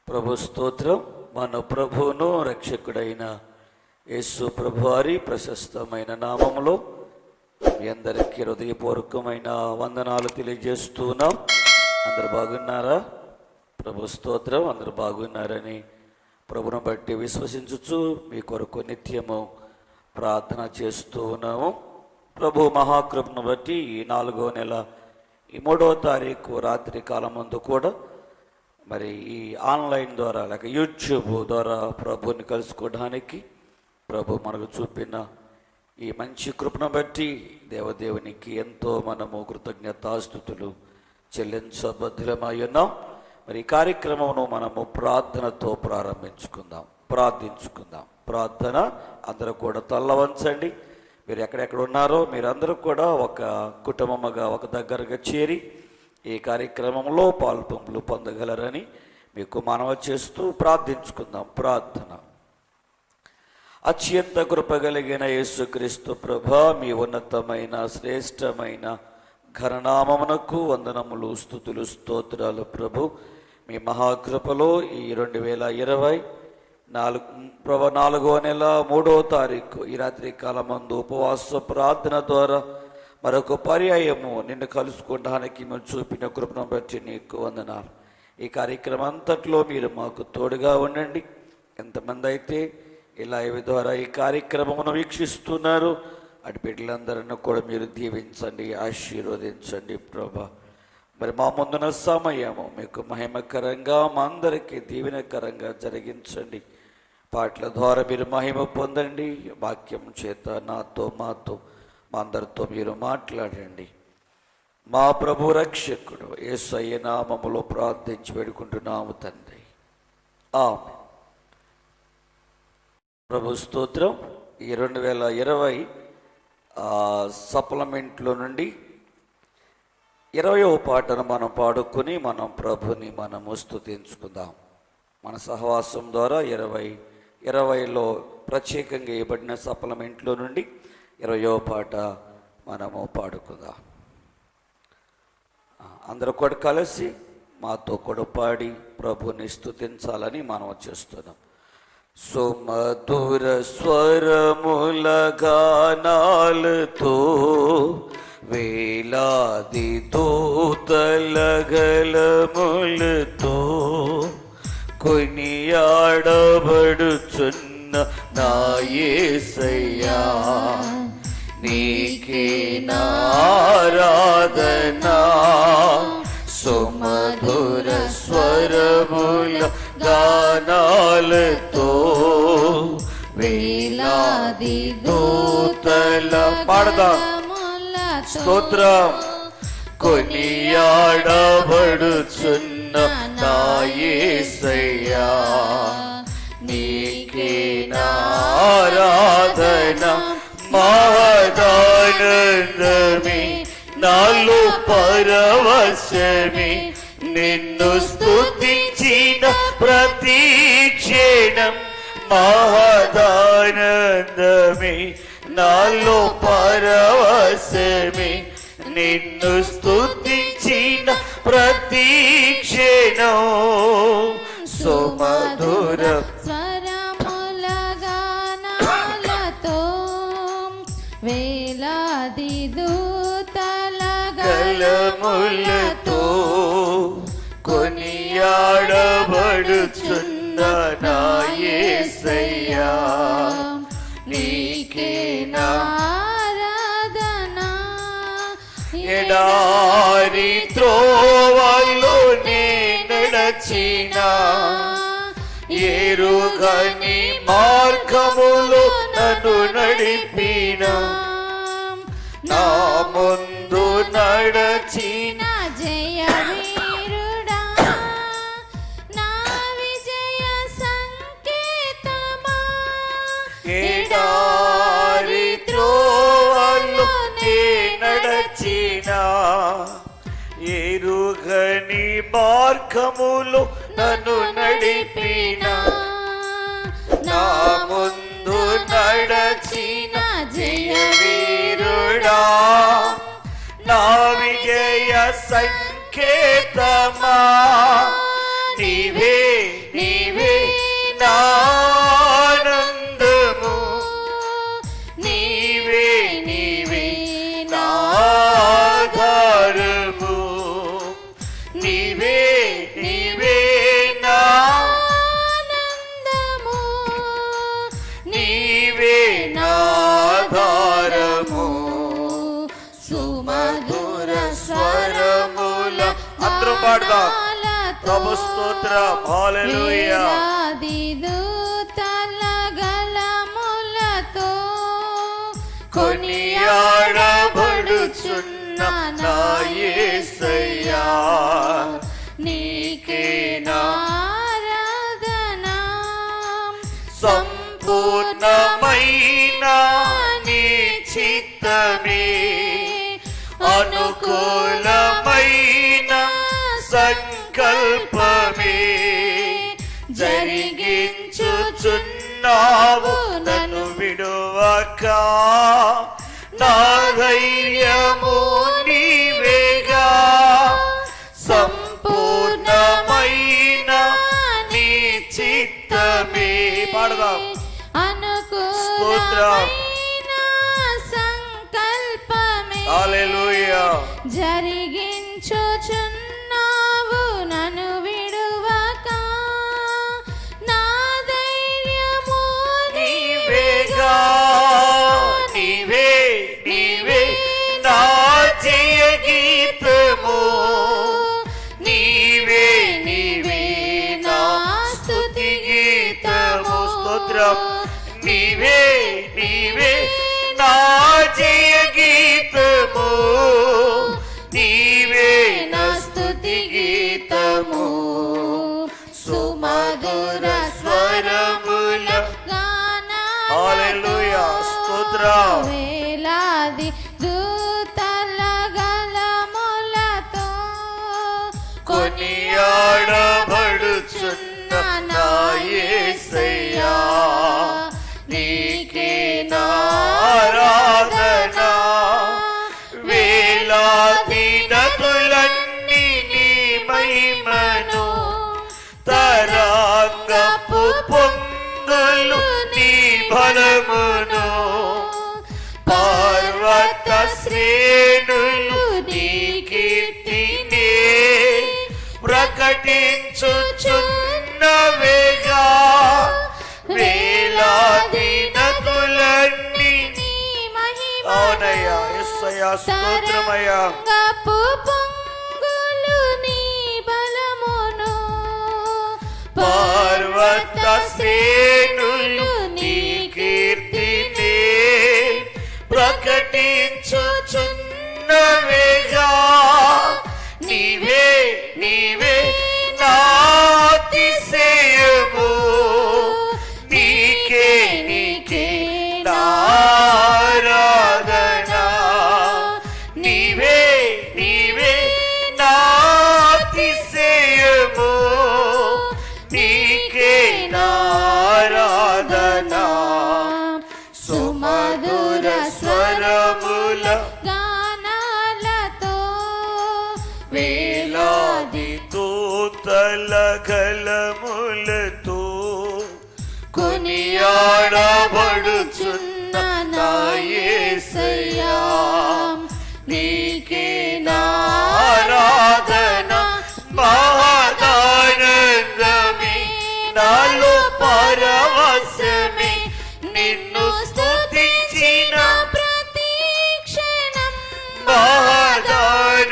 ప్రభు స్తోత్రం. మన ప్రభువును రక్షకుడైన యేసు ప్రభువారి ప్రశస్తమైన నామములో మీ అందరికీ హృదయపూర్వకమైన వందనాలు తెలియజేస్తున్నాం. అందరు బాగున్నారా? ప్రభు స్తోత్రం. అందరు బాగున్నారని ప్రభును బట్టి విశ్వసించుచు మీ కొరకు నిత్యము ప్రార్థన చేస్తూ ఉన్నాము. ప్రభు మహాకృపను బట్టి ఈ 4వ నెల ఈ 3వ తారీఖు రాత్రి కాలం ముందు కూడా మరి ఈ ఆన్లైన్ ద్వారా లేక యూట్యూబ్ ద్వారా ప్రభుని కలుసుకోవడానికి ప్రభు మనకు చూపిన ఈ మంచి కృపను బట్టి దేవదేవునికి ఎంతో మనము కృతజ్ఞతాస్తుతులు చెల్లించబద్ధులమై ఉన్నాం. మరి ఈ కార్యక్రమమును మనము ప్రార్థనతో ప్రార్థించుకుందాం. ప్రార్థన అందరూ కూడా తల్ల వంచండి. మీరు ఎక్కడెక్కడ ఉన్నారో మీరందరూ కూడా ఒక కుటుంబముగా ఒక దగ్గరగా చేరి ఈ కార్యక్రమంలో పాల్పొంపులు పొందగలరని మీకు మనవి చేస్తూ ప్రార్థించుకుందాం. ప్రార్థన. అత్యంత కృపగలిగిన యేసుక్రీస్తు ప్రభా, మీ ఉన్నతమైన శ్రేష్టమైన ఘననామమునకు వందనములు, స్తుతులు, స్తోత్రాలు ప్రభు. మీ మహాకృపలో ఈ 2020 4వ నెల 3వ తారీఖు ఈ రాత్రి కాలం మందు ఉపవాస ప్రార్థన ద్వారా మరొక పర్యాయము నిన్ను కలుసుకోవడానికి మేము చూపిన కృపను బట్టి నీకు వందనాలు. ఈ కార్యక్రమం అంతట్లో మీరు మాకు తోడుగా ఉండండి. ఎంతమంది అయితే ఈ లైవ్ ద్వారా ఈ కార్యక్రమమును వీక్షిస్తున్నారు అటు బిడ్డలందరినీ కూడా మీరు దీవించండి, ఆశీర్వదించండి ప్రభా. మరి మా ముందున్న సమయము మీకు మహిమకరంగా మా అందరికీ దీవెనకరంగా జరిగించండి. పాటల ద్వారా మీరు మహిమ పొందండి. వాక్యం చేత నాతో మాతో మా అందరితో మీరు మాట్లాడండి. మా ప్రభు రక్షకుడు యేసయ్య నామములో ప్రార్థించి వేడుకుంటున్నాము తండ్రి, ఆమేన్. ప్రభు స్తోత్రం. ఈ 2020 సప్లిమెంట్లో నుండి 20వ పాటను మనం పాడుకొని మనం ప్రభుని మనము స్తుతించుకుందాం. మన సహవాసం ద్వారా 2020లో ప్రత్యేకంగా ఇవ్వబడిన సప్లిమెంట్లో నుండి 20వ పాట మనము పాడుకుందాం. అందరూ కూడా కలిసి మాతో కూడా పాడి ప్రభుని స్తుతించాలని మనం చేస్తున్నాం. సుమధుర స్వరముల గానాలతో వేలాది దూతల గళములతో కొనియాడబడుచున్న నా యేసయ్యా, నీకే నా ఆరాధన. సుమధుర స్వరముల గానాలతో వేలాది దూతల పాడదాం స్తోత్రం. కొనియాడబడుచున్న నా యేసయ్యా, నీకే నా ఆరాధన. మహదానందమే నాలో పరవశమే, నిన్ను స్తుతించిన ప్రతి క్షణం. మహదానందమే నాలో పరవశమే, నిన్ను స్తుతించిన ప్రతి క్షణం. సుమధుర స్వరముల గానాలతో వేలాది దూతల గళములతో కొనియాడబడుచున్న నా యేసయ్యా, నీకే నా ఆరాధన. ఎడారి త్రోవలో నే నడచిన, ఎరుగని మార్గములో నన్ను నడిపిన, నా ముందు నడచిన జయ వీరుడా, నా విజయ సంకేతమా. ఎడారి త్రోవలో నే నడచిన, ఎరుగని మార్గములో నన్ను నడిపిన, నా ముందు నడచిన జయ వీరుడా, నా విజయ సంకేతమా. నీవే పాడదాం. ప్రభు స్తోత్రం. హల్లెలూయా. వేలాది దూతల గళములతో కొనియాడబడుచున్న నా యేసయ్యా, నీకే ఆరాధన. సంపూర్ణమైన నీ చిత్తమే, అనుకూలమైన సంకల్పమే జరిగించుచున్నావు నన్ను విడువక. నా ధైర్యము నీవేగా, సంపూర్ణమైన నీ చిత్తమే. పాడదాం. అనుకూలమైన సంకల్పమే హల్లెలూయా. జరిగించుచున్నావు నన్ను విడువక. నా ధైర్యము నీవేగా, నీవే నీవే నా జయ గీతము, నీవే నీవే నా స్తుతి గీతము. స్తోత్రం. నీవే నీవే నా జయ గీతము, నీవే నా స్తుతి గీతము. సుమధుర స్వరముల హల్లెలూయా. స్తోత్రం. వేలాది దూతల గళములతో కొనియాడబడుచున్న నా యేసయ్యా, నీకే ఆరాధన. వేలాది నదులన్నీ నీ మహిమను, తరంగపు పొంగులు నీ బలమును, పర్వత శ్రేణులు నీ కీర్తినే ప్రకటించుచున్నవేగా. వేలాది నదులన్నీ అవునయ్యా. యేసయ్యా స్తోత్రమయ్యా. తరంగపు పొంగులు నీ బలమును, పర్వత శ్రేణులు నీ కీర్తినే ప్రకటించుచున్నవేగా. నీవే నీవే నా అతిశయము, నీకే నీకే నా ఆరాధన. నీవే నీవే నా అతిశయము, నీకే నా ఆరాధన. సుమధుర స్వరముల గానాలతో వేలాది దూతల గళములతో కొనియాడబడుచున్న నా యేసయ్యా, నీకే నా ఆరాధన. మహదానందమే నాలో పరవశమే, నిన్ను స్తుతించిన ప్రతి క్షణం మహదానందమే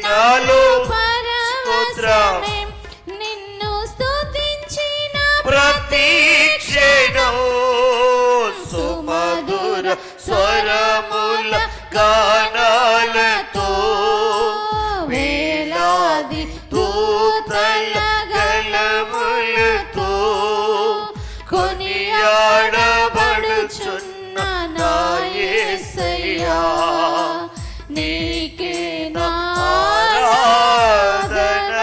నాలో. స్తోత్రం. పరవశమే, నిన్ను స్తుతించిన ప్రతి క్షణం సుమధుర స్వరముల గానాలతో వేలాది దూతల గళములతో కొనియాడబడుచున్న నా యేసయ్యా, నీకే నా ఆరాధన.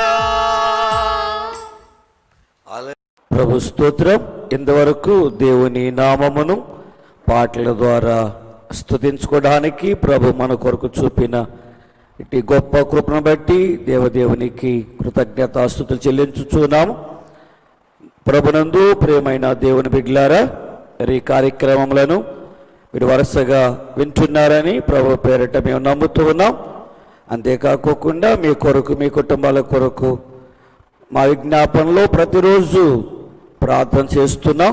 ప్రభు స్తోత్రం. ఇంతవరకు దేవుని నామమును పాటల ద్వారా స్తుతించుకోవడానికి ప్రభు మన కొరకు చూపిన ఇటు గొప్ప కృపను బట్టి దేవదేవునికి కృతజ్ఞతాస్తుతులు చెల్లించుచున్నాము. ప్రభునందు ప్రియమైన దేవుని బిడ్డలారా, ఈ కార్యక్రమములను మీరు వరుసగా వింటున్నారని ప్రభు పేరిట మేము నమ్ముతూ ఉన్నాం. అంతేకాకుండా మీ కొరకు, మీ కుటుంబాల కొరకు మా విజ్ఞాపనలో ప్రతిరోజు ప్రార్థన చేస్తున్నాం.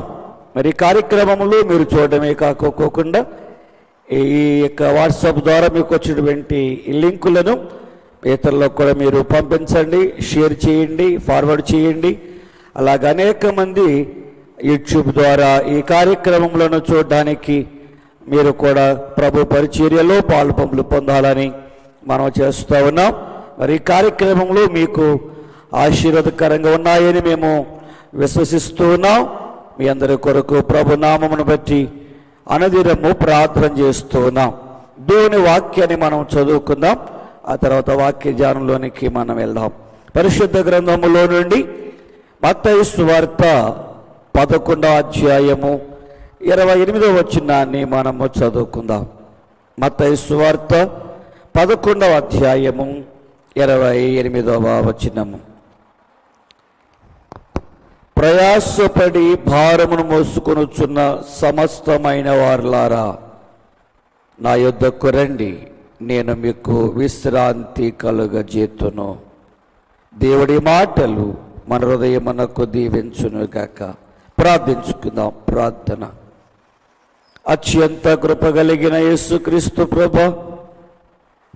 మరి కార్యక్రమంలో మీరు చూడడమే కాకోకుండా ఈ యొక్క వాట్సాప్ ద్వారా మీకు వచ్చినటువంటి ఈ లింకులను ఇతరులకు కూడా మీరు పంపించండి, షేర్ చేయండి, ఫార్వర్డ్ చేయండి. అలాగే అనేక మంది యూట్యూబ్ ద్వారా ఈ కార్యక్రమంలో చూడడానికి మీరు కూడా ప్రభు పరిచర్యలో పాలుపంపులు పొందాలని మనం చేస్తూ ఉన్నాం. మరి ఈ కార్యక్రమంలో మీకు ఆశీర్వాదకరంగా ఉన్నాయని మేము విశ్వసిస్తూ ఉన్నాం. మీ అందరి కొరకు ప్రభు నామమును బట్టి అనుదినము ప్రార్థన చేస్తూ ఉన్నాం. దేవుని వాక్యాన్ని మనం చదువుకుందాం. ఆ తర్వాత వాక్య ధ్యానంలోనికి మనం వెళ్దాం. పరిశుద్ధ గ్రంథములో నుండి మత్తయి సువార్త 11వ అధ్యాయము 28వ వచనాన్ని మనము చదువుకుందాం. మత్తయి సువార్త 11వ అధ్యాయము 28వ వచనము. ప్రయాసపడి భారమును మోసుకొనుచున్న సమస్తమైన వారులారా, నా యొద్దకు రండి, నేను మీకు విశ్రాంతి కలుగజేతును. దేవుడి మాటలు మన హృదయమునకు దీవించునుగాక. ప్రార్థించుకుందాం. ప్రార్థన. అత్యంత కృప కలిగిన యేసుక్రీస్తు ప్రభా,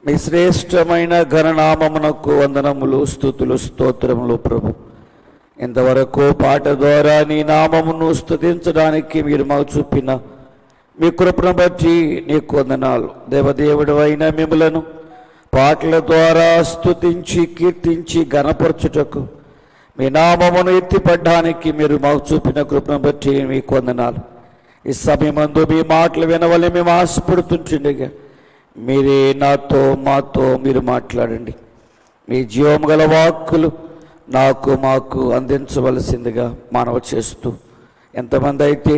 మీ శ్రేష్టమైన ఘననామమునకు వందనములు, స్తుతులు, స్తోత్రములు ప్రభు. ఇంతవరకు పాట ద్వారా నీ నామమును స్తుతించడానికి మీరు మాకు చూపిన మీ కృపను బట్టి నీకు వందనాలు. దేవదేవుడు అయిన మిమ్ములను పాటల ద్వారా స్తుతించి కీర్తించి ఘనపరచుటకు, మీ నామమును ఎత్తిపడ్డానికి మీరు మాకు చూపిన కృపను బట్టి మీకు వందనాలు. ఈ సమయమందు మీ మాటలు వినవలే మేము ఆశపడుతుంటుండగా మీరే నాతో మాతో మీరు మాట్లాడండి. మీ జీవం గల వాక్కులు నాకు మాకు అందించవలసిందిగా మనవి చేస్తూ, ఎంతమంది అయితే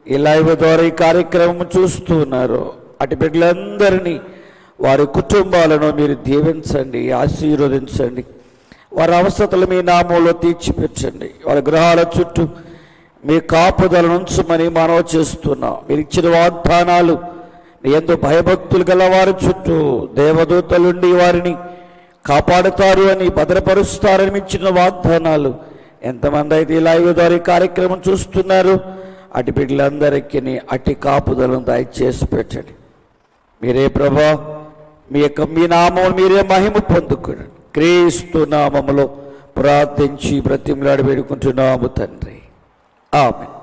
ఈ లైవ్ ద్వారా ఈ కార్యక్రమం చూస్తూ ఉన్నారో అటు బిడ్డలందరినీ, వారి కుటుంబాలను మీరు దీవించండి, ఆశీర్వదించండి. వారి అవసరతలు మీ నామంలో తీర్చిపెట్టండి. వారి గృహాల చుట్టూ మీ కాపుదల నుంచమని మనవి చేస్తున్నాం. మీరు ఇచ్చిన వాగ్దానాలు ఎంతో భయభక్తులు గల వారి చుట్టూ దేవదూతలుండి వారిని కాపాడుతారు అని, భద్రపరుస్తారని ఇచ్చిన వాగ్దానాలు ఎంతమంది అయితే ఈ లైవ్ ద్వారా ఈ కార్యక్రమం చూస్తున్నారు అటు బిడ్డలందరికీ అట్టి కాపుదలను దయచేసి పెట్టండి. మీరే ప్రభా, మీ నామం మీరే మహిమ పొందుకోండి. క్రీస్తు నామములో ప్రార్థించి బ్రతిమలాడి వేడుకుంటున్నాము తండ్రి, ఆమేన్.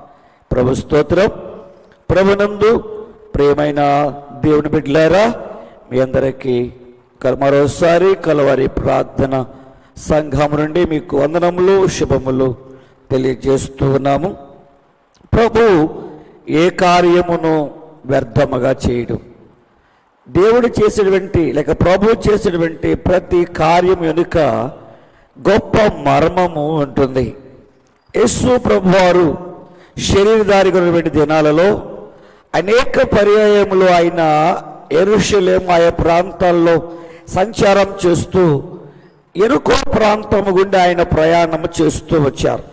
ప్రభు స్తోత్రం. ప్రభునందు ప్రియమైన దేవుని బిడ్డలారా, మీ అందరికీ మరోసారి కలవారి ప్రార్థన సంఘం నుండి మీకు వందనములు, శుభములు తెలియజేస్తూ ఉన్నాము. ప్రభు ఏ కార్యమును వ్యర్థముగా చేయడం, దేవుడు చేసేటువంటి లేక ప్రభు చేసేటువంటి ప్రతి కార్యం వెనుక గొప్ప మర్మము ఉంటుంది. యేసు ప్రభు వారు శరీరధారిగా ఉన్నటువంటి దినాలలో అనేక పర్యాయములు ఆయన యెరూషలేము ఆయా ప్రాంతాల్లో సంచారం చేస్తూ యెరికో ప్రాంతము గుండా ఆయన ప్రయాణం చేస్తూ వచ్చారు.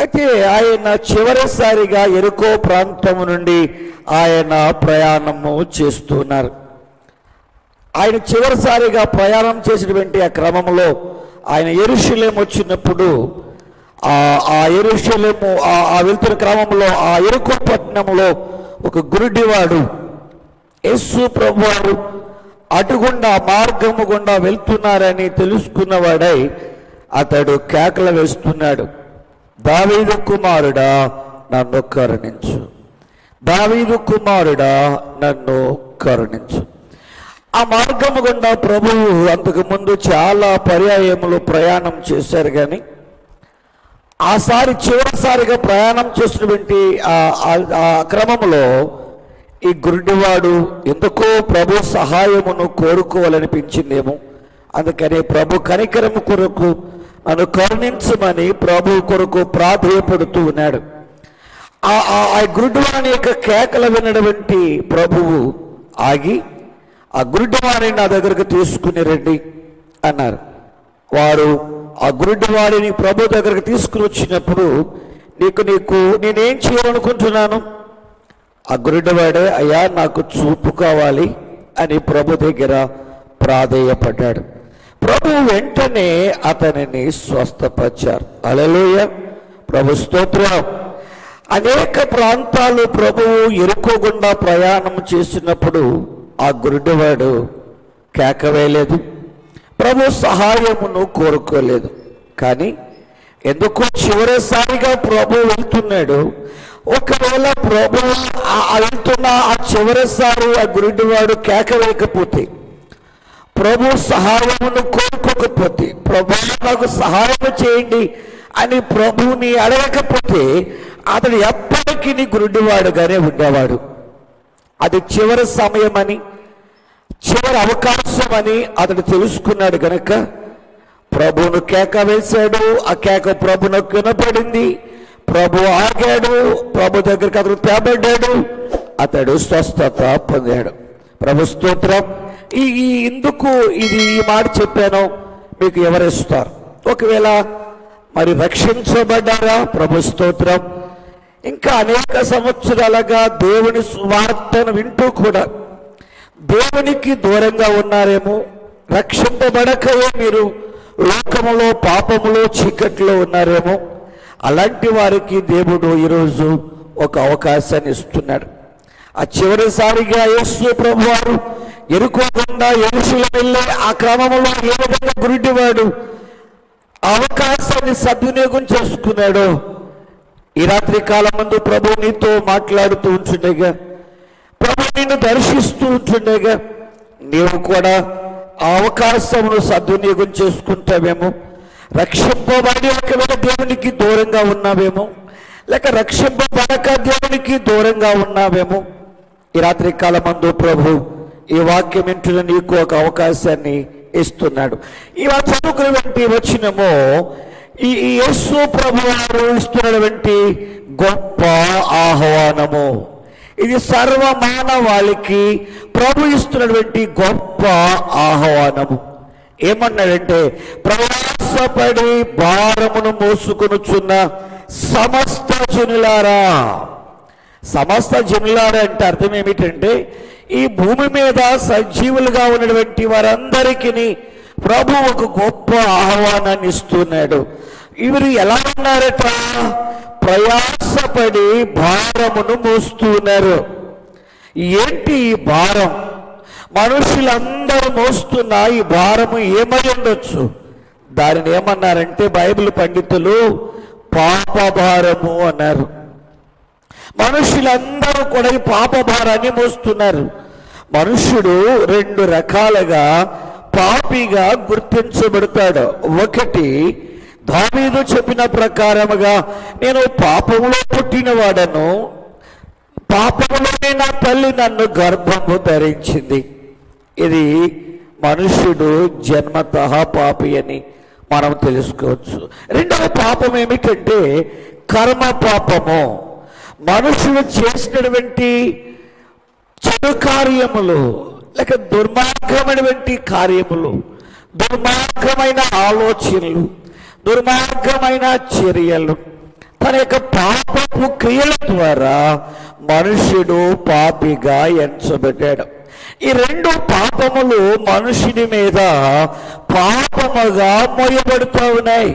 అయితే ఆయన చివరిసారిగా యెరికో ప్రాంతము నుండి ఆయన ప్రయాణము చేస్తున్నారు. ఆయన చివరిసారిగా ప్రయాణం చేసినటువంటి ఆ క్రమంలో ఆయన యెరూషలేము వచ్చినప్పుడు ఆ యెరూషలేము ఆ వెళ్తున్న క్రమంలో ఆ యెరికో పట్టణంలో ఒక గురుడివాడు యేసు ప్రభువారు అటుగుండా మార్గము గుండా వెళ్తున్నారని తెలుసుకున్నవాడై అతడు కేకలు వేస్తున్నాడు, దావీదు కుమారుడా నన్ను కరుణించు, దావీదు కుమారుడా నన్ను కరుణించు. ఆ మార్గము గుండా ప్రభువు అంతకు ముందు చాలా పర్యాయములు ప్రయాణం చేశారు. కానీ చివరిసారిగా ప్రయాణం చేసినటువంటి ఆ క్రమంలో ఈ గురుడివాడు ఎందుకో ప్రభు సహాయమును కోరుకోవాలనిపించిందేమో. అందుకని ప్రభు కనికరము కొరకు నన్ను కరుణించమని ప్రభు కొరకు ప్రాధేయపడుతూ ఉన్నాడు. ఆ గురుడివాని యొక్క కేకలు వినటువంటి ప్రభువు ఆగి ఆ గురుడివాడిని నా దగ్గరకు తీసుకుని రండి అన్నారు. వారు ఆ గురుడివాడిని ప్రభు దగ్గరకు తీసుకుని వచ్చినప్పుడు నేనేం చేయాలనుకుంటున్నాను? ఆ గురుడివాడే, అయ్యా నాకు చూపు కావాలి అని ప్రభు దగ్గర ప్రాధేయపడ్డాడు. ప్రభు వెంటనే అతనిని స్వస్థపరిచారు. హల్లెలూయా, ప్రభు స్తోత్రం. అనేక ప్రాంతాలు ప్రభువు ఎరుకోకుండా ప్రయాణం చేసినప్పుడు ఆ గురుడివాడు కేక వేయలేదు. ప్రభు సహాయమును కోరుకోలేదు. కానీ ఎందుకో చివరిసారిగా ప్రభు వెళ్తున్నాడు. ఒకవేళ ప్రభు వెళ్తున్న ఆ చివరిసారి ఆ గురుడివాడు కేక వేయకపోతే, ప్రభు సహాయమును కోరుకోకపోతే, ప్రభు నాకు సహాయం చేయండి అని ప్రభువుని అడగకపోతే అతడు ఎప్పటికీ గురుడివాడుగానే ఉండేవాడు. అది చివరి సమయమని, చివరి అవకాశం అని అతడు తెలుసుకున్నాడు గనక ప్రభువును కేక వేశాడు. ఆ కేక ప్రభునకు వినపడింది. ప్రభు ఆగాడు. ప్రభు దగ్గరికి అతడు తేబడ్డాడు. అతడు స్వస్థత పొందాడు. ప్రభు స్తోత్రం. ఎందుకు ఈ మాట చెప్పానో మీకు ఎవరిస్తారు? ఒకవేళ మరి రక్షించబడ్డారా? ప్రభు స్తోత్రం. ఇంకా అనేక సంవత్సరాలుగా దేవుని సువార్తను వింటూ కూడా దేవునికి దూరంగా ఉన్నారేమో, రక్షింపబడకయే మీరు లోకములో పాపములో చీకట్లో ఉన్నారేమో, అలాంటి వారికి దేవుడు ఈరోజు ఒక అవకాశాన్ని ఇస్తున్నాడు. ఆ చివరిసారిగా యేసు ప్రభు వారు ఎరుకోకుండా యెరూషలేము వెళ్ళే ఆ క్రమంలో ఏ విధంగా గురుడివాడు అవకాశాన్ని సద్వినియోగం చేసుకున్నాడో, ఈ రాత్రి కాలం ముందు ప్రభు నీతో మాట్లాడుతూ ఉంటుండేగా, ప్రభు నిన్ను దర్శిస్తూ ఉంటుండేగా, నీవు కూడా ఆ అవకాశమును సద్వినియోగం చేసుకుంటావేమో. రక్షింపబడి ఒకవేళ దేవునికి దూరంగా ఉన్నావేమో, లేక రక్షింపబడక దేవునికి దూరంగా ఉన్నావేమో. ఈ రాత్రి కాలమందు ప్రభు ఈ వాక్యం వింటున్న నీకు ఒక అవకాశాన్ని ఇస్తున్నాడు. ఇవా చదువుకునేటువంటి వచనము ఈ యేసు ప్రభు వారు ఇస్తున్నటువంటి గొప్ప ఆహ్వానము. ఇది సర్వ మానవాళికి ప్రభు ఇస్తున్నటువంటి గొప్ప ఆహ్వానము. ఏమన్నాడంటే, ప్రయాసపడి భారమును మోసుకొనుచున్న సమస్త జనులారా. సమస్త జనులారా అంటే అర్థం ఏమిటంటే, ఈ భూమి మీద సజీవులుగా ఉన్నటువంటి వారందరికీ ప్రభు ఒక గొప్ప ఆహ్వానాన్ని ఇస్తున్నాడు. వీరు ఎలా ఉన్నారట? ప్రయాసపడి భారమును మోస్తున్నారు. ఏంటి ఈ భారం? మనుషులందరూ మోస్తున్న ఈ భారము ఏమై ఉండొచ్చు? దానిని ఏమన్నారంటే బైబిల్ పండితులు పాప భారము అన్నారు. మనుషులందరూ కూడా ఈ పాప భారాన్ని మోస్తున్నారు. మనుషుడు రెండు రకాలుగా పాపిగా గుర్తించబడతాడు. ఒకటి, దావీదు చెప్పిన ప్రకారముగా నేను పాపములో పుట్టినవాడను, పాపములోనే నా తల్లి నన్ను గర్భము ధరించింది. ఇది మనుష్యుడు జన్మతః పాపి అని మనం తెలుసుకోవచ్చు. రెండవ పాపం ఏమిటంటే కర్మ పాపము. మనుషుడు చేసినటువంటి చెడు కార్యములు, లేక దుర్మార్గమైనటువంటి కార్యములు, దుర్మార్గమైన ఆలోచనలు, దుర్మార్గమైన చర్యలు, తన యొక్క పాపపు క్రియల ద్వారా మనుష్యుడు పాపిగా ఎంచబడ్డాడు. ఈ రెండు పాపములు మనుషుని మీద పాపముగా మోయబడుతూ ఉన్నాయి.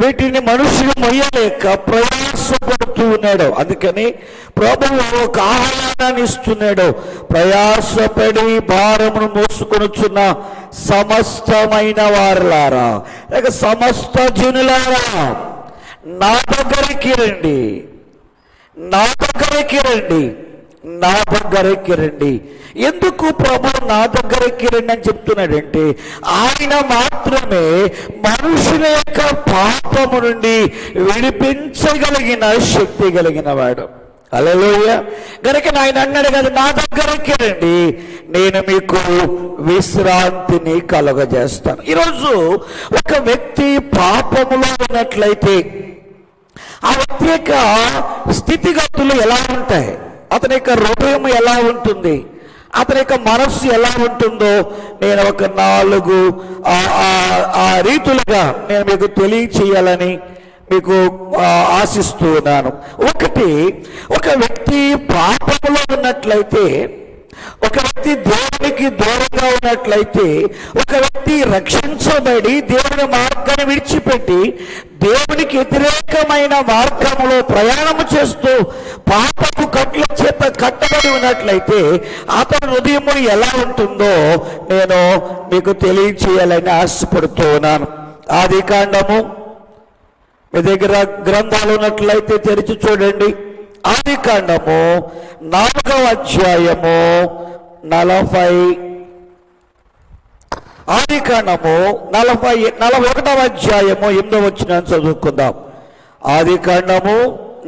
వీటిని మనుషులు మొయ్యలేక ప్రయాసపడుతూ ఉన్నాడు. అందుకని ప్రభువు ఒక ఆహ్వానాన్ని ఇస్తున్నాడు. ప్రయాసపడి భారమును మోసుకొనుచున్న సమస్తమైన వారులారా, లేక సమస్త జనులారా, నా దగ్గరికి రండి, నా దగ్గరికి రండి, నా దగ్గరికి రండి. ఎందుకు ప్రభు నా దగ్గరికి రండి అని చెప్తున్నాడంటే, ఆయన మాత్రమే మనుషుల యొక్క పాపము నుండి విడిపించగలిగిన శక్తి కలిగిన వాడు. హల్లెలూయా. గనుక ఆయన అన్నాడు కదా, నా దగ్గరికి రండి, నేను మీకు విశ్రాంతిని కలుగజేస్తాను. ఈరోజు ఒక వ్యక్తి పాపములో ఉన్నట్లయితే ఆ వ్యక్తి యొక్క స్థితిగతులు ఎలా ఉంటాయి, అతని యొక్క హృదయం ఎలా ఉంటుంది, అతని యొక్క మనస్సు ఎలా ఉంటుందో నేను ఒక 4 రీతులుగా నేను మీకు తెలియచేయాలని మీకు ఆశిస్తూ ఉన్నాను. ఒకటి, ఒక వ్యక్తి పాపములో ఉన్నట్లయితే ఒక వ్యక్తి దేవునికి దూరంగా ఉన్నట్లయితే, ఒక వ్యక్తి రక్షించబడి దేవుని మార్గాన్ని విడిచిపెట్టి దేవునికి వ్యతిరేకమైన మార్గంలో ప్రయాణము చేస్తూ పాపపు కట్ల చేత కట్టబడి ఉన్నట్లయితే అతని హృదయము ఎలా ఉంటుందో నేను మీకు తెలియచేయాలని ఆశపడుతూ ఉన్నాను. ఆదికాండము, మీ దగ్గర గ్రంథాలు ఉన్నట్లయితే తెరిచి చూడండి. ఆదికాండము 4వ అధ్యాయము 41వ అధ్యాయము 8వ వచనం చదువుకుందాం. ఆదికాండము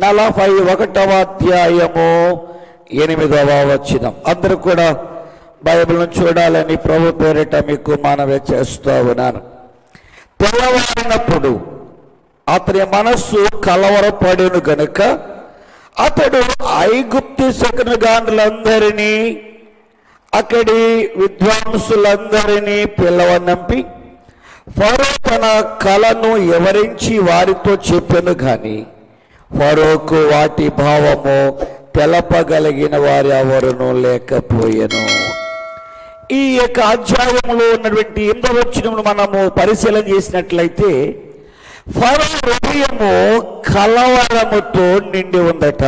41వ అధ్యాయము 8వ వచనం. అందరూ కూడా బైబిల్ను చూడాలని ప్రభు పేరిట మీకు మనవి చేస్తూ ఉన్నాను. తెల్లవారినప్పుడు అతని మనస్సు కలవరపడెను గనుక అతడు ఐగుప్తు శకునగాండ్రులందరినీ అక్కడి విద్వాంసులందరినీ పిలవనంపి ఫరో తన కలను వివరించి వారితో చెప్పెను గాని ఫరోకు వాటి భావము తెలపగలిగిన వారు ఎవరునూ లేకపోయెను. ఈ యొక్క అధ్యాయంలో ఉన్నటువంటి 8వ వచనమును మనము పరిశీలన చేసినట్లయితే ఫరో హృదయము కలవరముతో నిండి ఉందట.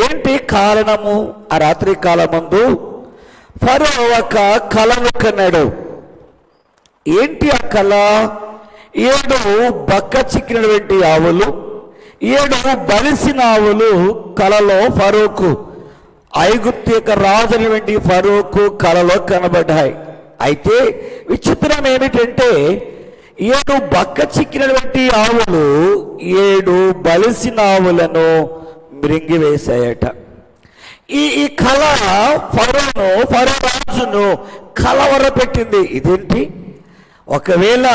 ఏంటి కారణము? ఆ రాత్రి కాలమందు ఫరో ఒక కలను కన్నాడు. ఏంటి ఆ కళ? 7 బక్క చిక్కినటువంటి ఆవులు, 7 బలిసిన ఆవులు కలలో ఫరోకు, ఐగుప్తు యొక్క రాజునటువంటి ఫరోకు కలలో కనబడ్డాయి. అయితే విచిత్రం ఏమిటంటే 7 బక్క చిక్కినటువంటి ఆవులు 7 బలిసిన ఆవులను మృంగివేశాయట. ఈ కళ ఫరో రాజును కలవరపెట్టింది. ఇదేంటి? ఒకవేళ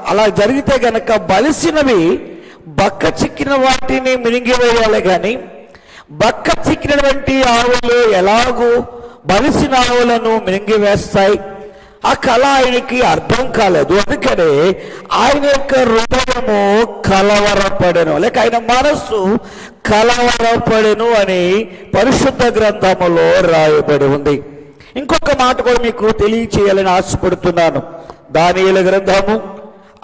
అలా జరిగితే గనక బలిసినవి బక్క చిక్కిన వాటిని మృంగివేయాలి, కానీ బక్క చిక్కినటువంటి ఆవులు ఎలాగూ బలిసిన ఆవులను మృంగివేస్తాయి? ఆ కళ ఆయనకి అర్థం కాలేదు. అందుకనే ఆయన యొక్క హృదయము కలవరపడెను, లేక ఆయన మనస్సు కలవరపడెను అని పరిశుద్ధ గ్రంథములో రాయబడి ఉంది. ఇంకొక మాట కూడా మీకు తెలియచేయాలని ఆశపడుతున్నాను. దానియేలు గ్రంథము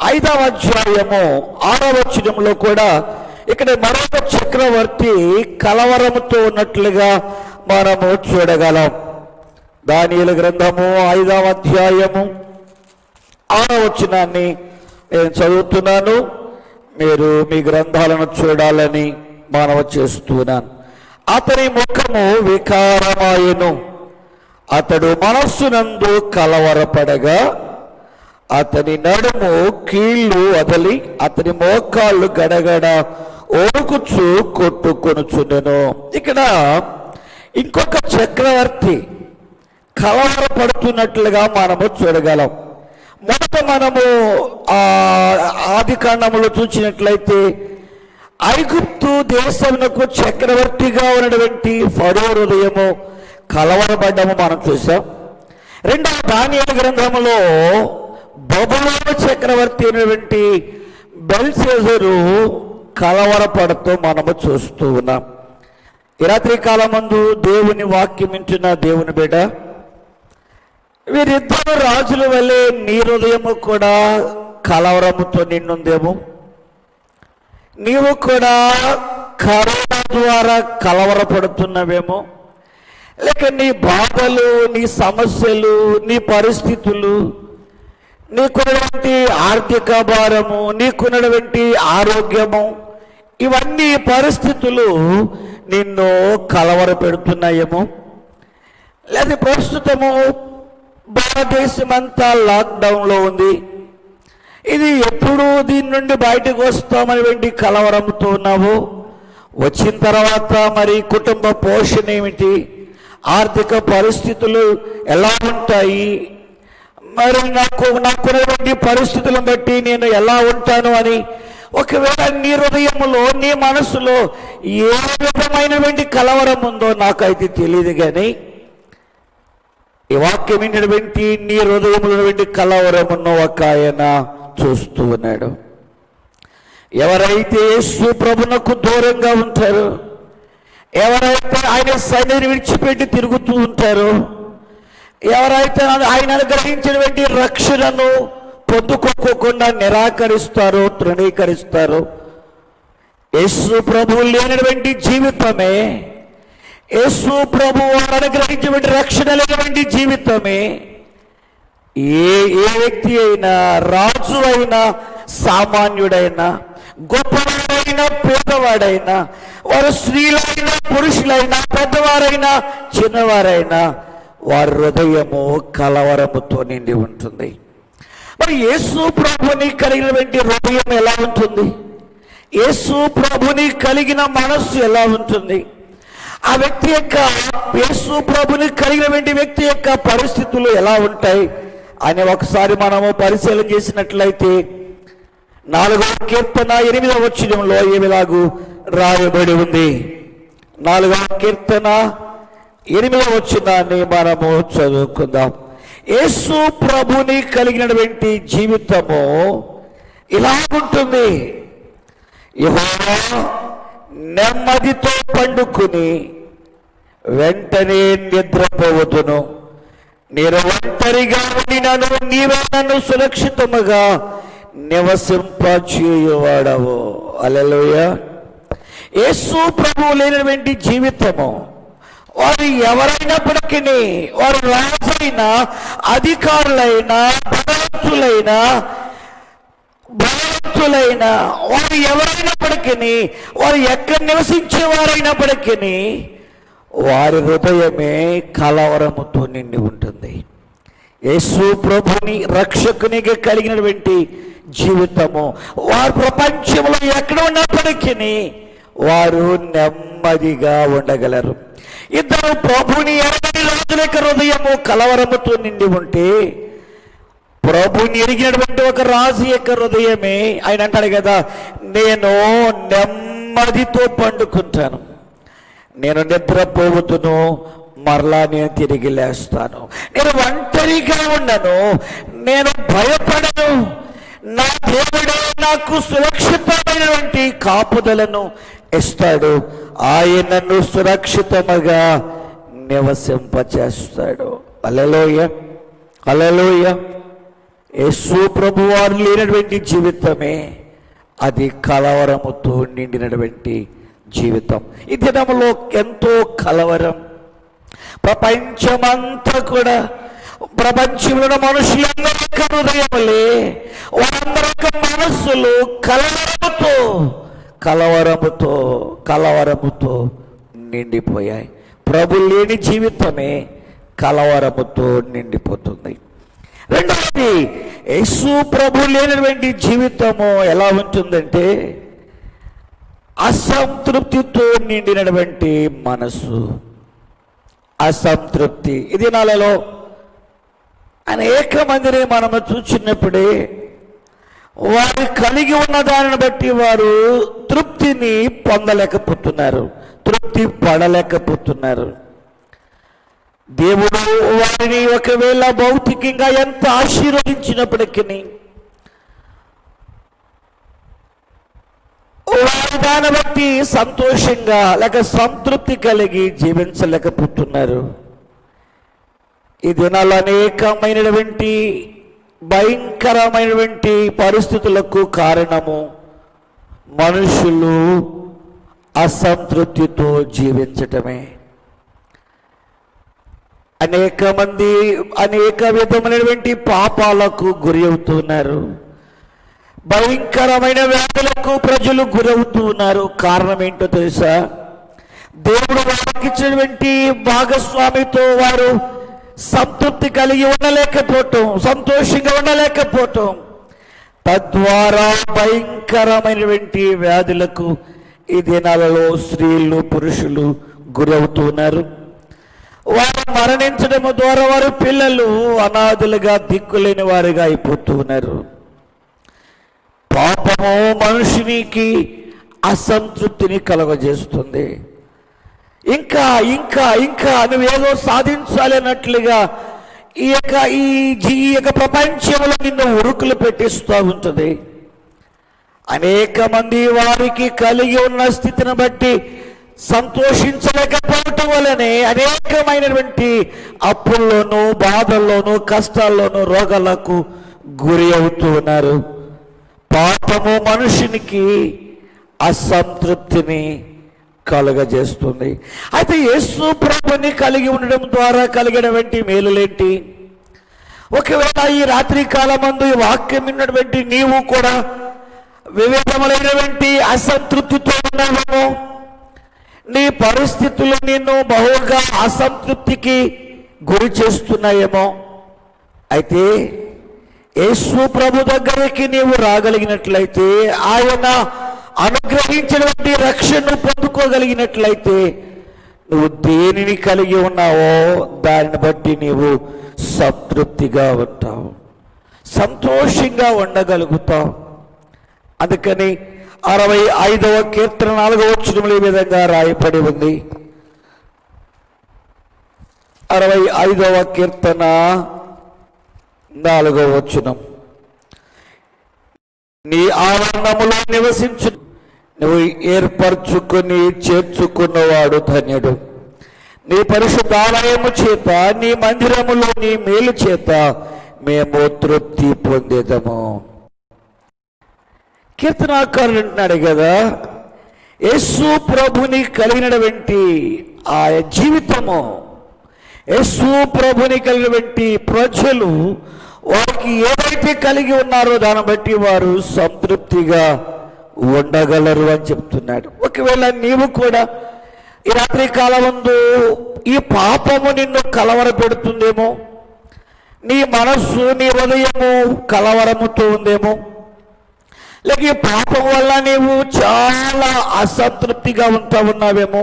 5వ అధ్యాయము 6వ వచనంలో కూడా ఇక్కడ మరొక చక్రవర్తి కలవరముతో ఉన్నట్లుగా మనము చూడగలం. దానియేలు గ్రంథము 5వ అధ్యాయము 6వ వచనాన్ని నేను చదువుతున్నాను. మీరు మీ గ్రంథాలను చూడాలని మనవి చేస్తున్నాను. అతని ముఖము వికారమాయెను, అతడు మనస్సునందు కలవరపడగా అతని నడుము కీళ్ళు వదలి అతని మోకాళ్ళు గడగడ ఓరుకుచు కొట్టుకొనుచుండెను. ఇక్కడ ఇంకొక చక్రవర్తి కలవరపడుతున్నట్లుగా మనము చూడగలం. మొదట మనము ఆదికాండములో చూసినట్లయితే ఐగుప్తు దేశమునకు చక్రవర్తిగా ఉన్నటువంటి ఫరో హృదయము కలవరపడ్డము మనం చూసాం. రెండవ దానియేలు గ్రంథములో బబులోను చక్రవర్తి అయినటువంటి బెల్షస్సరు కలవరపడుతూ మనము చూస్తూ ఉన్నాం. ఈ రాత్రి కాలమందు దేవుని వాక్యం వింటున్న దేవుని బిడ్డ, వీరిద్దరు రాజుల వల్లే నీ హృదయము కూడా కలవరముతో నిండుందేమో. నీవు కూడా కరోనా ద్వారా కలవరపడుతున్నవేమో, లేక నీ బాధలు, నీ సమస్యలు, నీ పరిస్థితులు, నీకున్నటువంటి ఆర్థిక భారము, నీకున్నటువంటి ఆరోగ్యము, ఇవన్నీ పరిస్థితులు నిన్ను కలవర పెడుతున్నాయేమో. లేదా ప్రస్తుతము భారతదేశం అంతా లాక్డౌన్లో ఉంది. ఇది ఎప్పుడు దీని నుండి బయటకు వస్తామనేటువంటి కలవరంతో ఉన్నావు. వచ్చిన తర్వాత మరి కుటుంబ పోషణ ఏమిటి, ఆర్థిక పరిస్థితులు ఎలా ఉంటాయి, మరి నాకున్నటువంటి పరిస్థితులను బట్టి నేను ఎలా ఉంటాను అని ఒకవేళ నీ హృదయంలో, నీ మనసులో ఏ విధమైనటువంటి కలవరం ఉందో నాకైతే తెలియదు, కానీ ఈ వాక్యం విన్నటువంటి నీ హృదయంలో కలవరమున్న ఒక ఆయన చూస్తూ ఉన్నాడు. ఎవరైతే యేసు ప్రభునకు దూరంగా ఉంటారో, ఎవరైతే ఆయన సన్నిధిని విడిచిపెట్టి తిరుగుతూ ఉంటారో, ఎవరైతే ఆయన అనుగ్రహించినటువంటి రక్షణను పొందుకోకుండా నిరాకరిస్తారో, తృణీకరిస్తారో, యేసు ప్రభువు లేనటువంటి జీవితమే, యేసు ప్రభువు అనుగ్రహించినటువంటి రక్షణ లేనటువంటి జీవితమే ఏ వ్యక్తి అయినా, రాజు అయినా, సామాన్యుడైనా, గొప్పవాడైనా, పేదవాడైనా, వారు స్త్రీలైనా, పురుషులైనా, పెద్దవారైనా, చిన్నవారైనా, వారి హృదయము కలవరముతో నిండి ఉంటుంది. మరి యేసు ప్రభుని కలిగినటువంటి హృదయం ఎలా ఉంటుంది? యేసు ప్రభుని కలిగిన మనస్సు ఎలా ఉంటుంది? ఆ వ్యక్తి యొక్క, యేసు ప్రభుని కలిగినటువంటి వ్యక్తి యొక్క పరిస్థితులు ఎలా ఉంటాయి అని ఒకసారి మనము పరిశీలన చేసినట్లయితే 4వ కీర్తన 8వ వచనంలో ఏమిలాగు రాయబడి ఉంది. 4వ కీర్తన 8వ వచనాన్ని మనము చదువుకుందాం. యేసు ప్రభుని కలిగినటువంటి జీవితము ఇలాగుంటుంది. యెహోవా నెమ్మదితో పండుకుని వెంటనే నిద్రపోవదును. నేను ఒంటరిగా ఉండినను, నీవే నన్ను సురక్షితముగా నివసింపచేయువాడవు. హల్లెలూయా. యేసు ప్రభువు లేనటువంటి జీవితము, వారు ఎవరైనప్పటికీ, వారు రాజైనా, అధికారులైనా, బలవంతులైనా, వారు ఎవరైనప్పటికీ, వారు ఎక్కడ నివసించేవారైనప్పటికీ వారి హృదయమే కలవరముతో నిండి ఉంటుంది. యేసు ప్రభుని రక్షకునిగా కలిగినటువంటి జీవితము, వారు ప్రపంచంలో ఎక్కడ ఉన్నప్పటికీ వారు నెమ్మదిగా ఉండగలరు. ఇద్దరు ప్రభుని ఎరగని రాజుల యొక్క హృదయము కలవరముతో నిండి ఉంటే, ప్రభుని ఎరిగినటువంటి ఒక రాజు యొక్క హృదయమే, ఆయన అంటాడు కదా, నేను నెమ్మదితో పండుకుంటాను, నేను నిద్రపోవుతును, మరలా నేను తిరిగి లేస్తాను, నేను ఒంటరిగా ఉండను, నేను భయపడను, నా దేవుడే నాకు సురక్షితమైనటువంటి కాపుదలను ఇస్తాడు, ఆయనను సురక్షితముగా నివసింపచేస్తాడు. హల్లెలూయ, హల్లెలూయ. యేసు ప్రభువు వారు లేనటువంటి జీవితమే అది కలవరముతో నిండినటువంటి జీవితం. ఈ దినములో ఎంతో కలవరం. ప్రపంచమంతా కూడా, ప్రపంచంలో మనుషులందరి యొక్క హృదయములే, వారందరి యొక్క మనస్సులు కలవరముతో నిండిపోయాయి. ప్రభు లేని జీవితమే కలవరముతో నిండిపోతుంది. రెండవది, యేసు ప్రభు లేనటువంటి జీవితము ఎలా ఉంటుందంటే అసంతృప్తితో నిండినటువంటి మనసు, అసంతృప్తి. ఈ దినాలలో అనేక మందిని మనము చూచినప్పుడే వారు కలిగి ఉన్న దానిని బట్టి వారు తృప్తిని పొందలేకపోతున్నారు, తృప్తి పడలేకపోతున్నారు. దేవుడు వారిని ఒకవేళ భౌతికంగా ఎంత ఆశీర్వదించినప్పటికీ వారి దాన్ని బట్టి సంతోషంగా లేక సంతృప్తి కలిగి జీవించలేకపోతున్నారు. ఈ దినాలు అనేకమైనటువంటి భయంకరమైనటువంటి పరిస్థితులకు కారణము మనుషులు అసంతృప్తితో జీవించటమే. అనేక మంది అనేక విధమైనటువంటి పాపాలకు గురి అవుతున్నారు, భయంకరమైన వ్యాధులకు ప్రజలు గురవుతూ ఉన్నారు. కారణం ఏంటో తెలుసా? దేవుడు వారికి ఇచ్చినటువంటి భాగస్వామితో వారు సంతృప్తి కలిగి ఉండలేకపోవటం, సంతోషంగా ఉండలేకపోవటం, తద్వారా భయంకరమైనటువంటి వ్యాధులకు ఈ దినాలలో స్త్రీలు, పురుషులు గురవుతున్నారు. వారు మరణించడం ద్వారా వారి పిల్లలు అనాథులుగా, దిక్కులేని వారిగా అయిపోతున్నారు. పాపము మనుషునికి అసంతృప్తిని కలుగజేస్తుంది. ఇంకా ఇంకా ఇంకా నువ్వేదో సాధించాలి అన్నట్లుగా ఈ యొక్క ప్రపంచంలో నిన్ను ఉరుకులు పెట్టిస్తూ ఉంటుంది. అనేక మంది వారికి కలిగి ఉన్న స్థితిని బట్టి సంతోషించలేకపోవటం వలనే అనేకమైనటువంటి అప్పుల్లోనూ, బాధల్లోనూ, కష్టాల్లోనూ, రోగాలకు గురి అవుతూ ఉన్నారు. పాపము మనుషునికి అసంతృప్తిని కలుగజేస్తుంది. అయితే యేసు ప్రభుని కలిగి ఉండడం ద్వారా కలిగినటువంటి మేలులేంటి? ఒకవేళ ఈ రాత్రి కాలమందు ఈ వాక్యం విన్నటువంటి నీవు కూడా వివిధములైనటువంటి అసంతృప్తితో ఉన్నావేమో, నీ పరిస్థితులు నిన్ను బహుగా అసంతృప్తికి గురి చేస్తున్నాయేమో. అయితే యేసు ప్రభు దగ్గరికి నీవు రాగలిగినట్లయితే, ఆయన అనుగ్రహించినటువంటి రక్షణను పొందుకోగలిగినట్లయితే, నువ్వు దేనిని కలిగి ఉన్నావో దానిని బట్టి నీవు సంతృప్తిగా ఉంటావు, సంతోషంగా ఉండగలుగుతావు. అందుకని 65వ కీర్తన 4వ వచనంలో ఈ విధంగా రాయబడి ఉంది. 65వ కీర్తన 4వ వచనం, నీ ఆవరణములో నివసించు, నువ్వు ఏర్పరచుకుని చేర్చుకున్నవాడు ధన్యుడు. నీ పరిశుద్ధాలయము చేత, నీ మందిరములో నీ మేలు చేత మేము తృప్తి పొందేదము. కీర్తనాకారుడు అంటున్నాడు కదా, యేసు ప్రభుని కలిగినటువంటి ఆ జీవితము, యేసు ప్రభుని కలిగినటువంటి ప్రజలు వారికి ఏదైతే కలిగి ఉన్నారో దాన్ని బట్టి వారు సంతృప్తిగా ఉండగలరు అని చెప్తున్నాడు. ఒకవేళ నీవు కూడా ఈ రాత్రి కాలమందు ఈ పాపము నిన్ను కలవర పెడుతుందేమో, నీ మనస్సు, నీ హృదయము కలవరముతో ఉందేమో, లేక ఈ పాపం వల్ల నీవు చాలా అసంతృప్తిగా ఉంటా ఉన్నావేమో.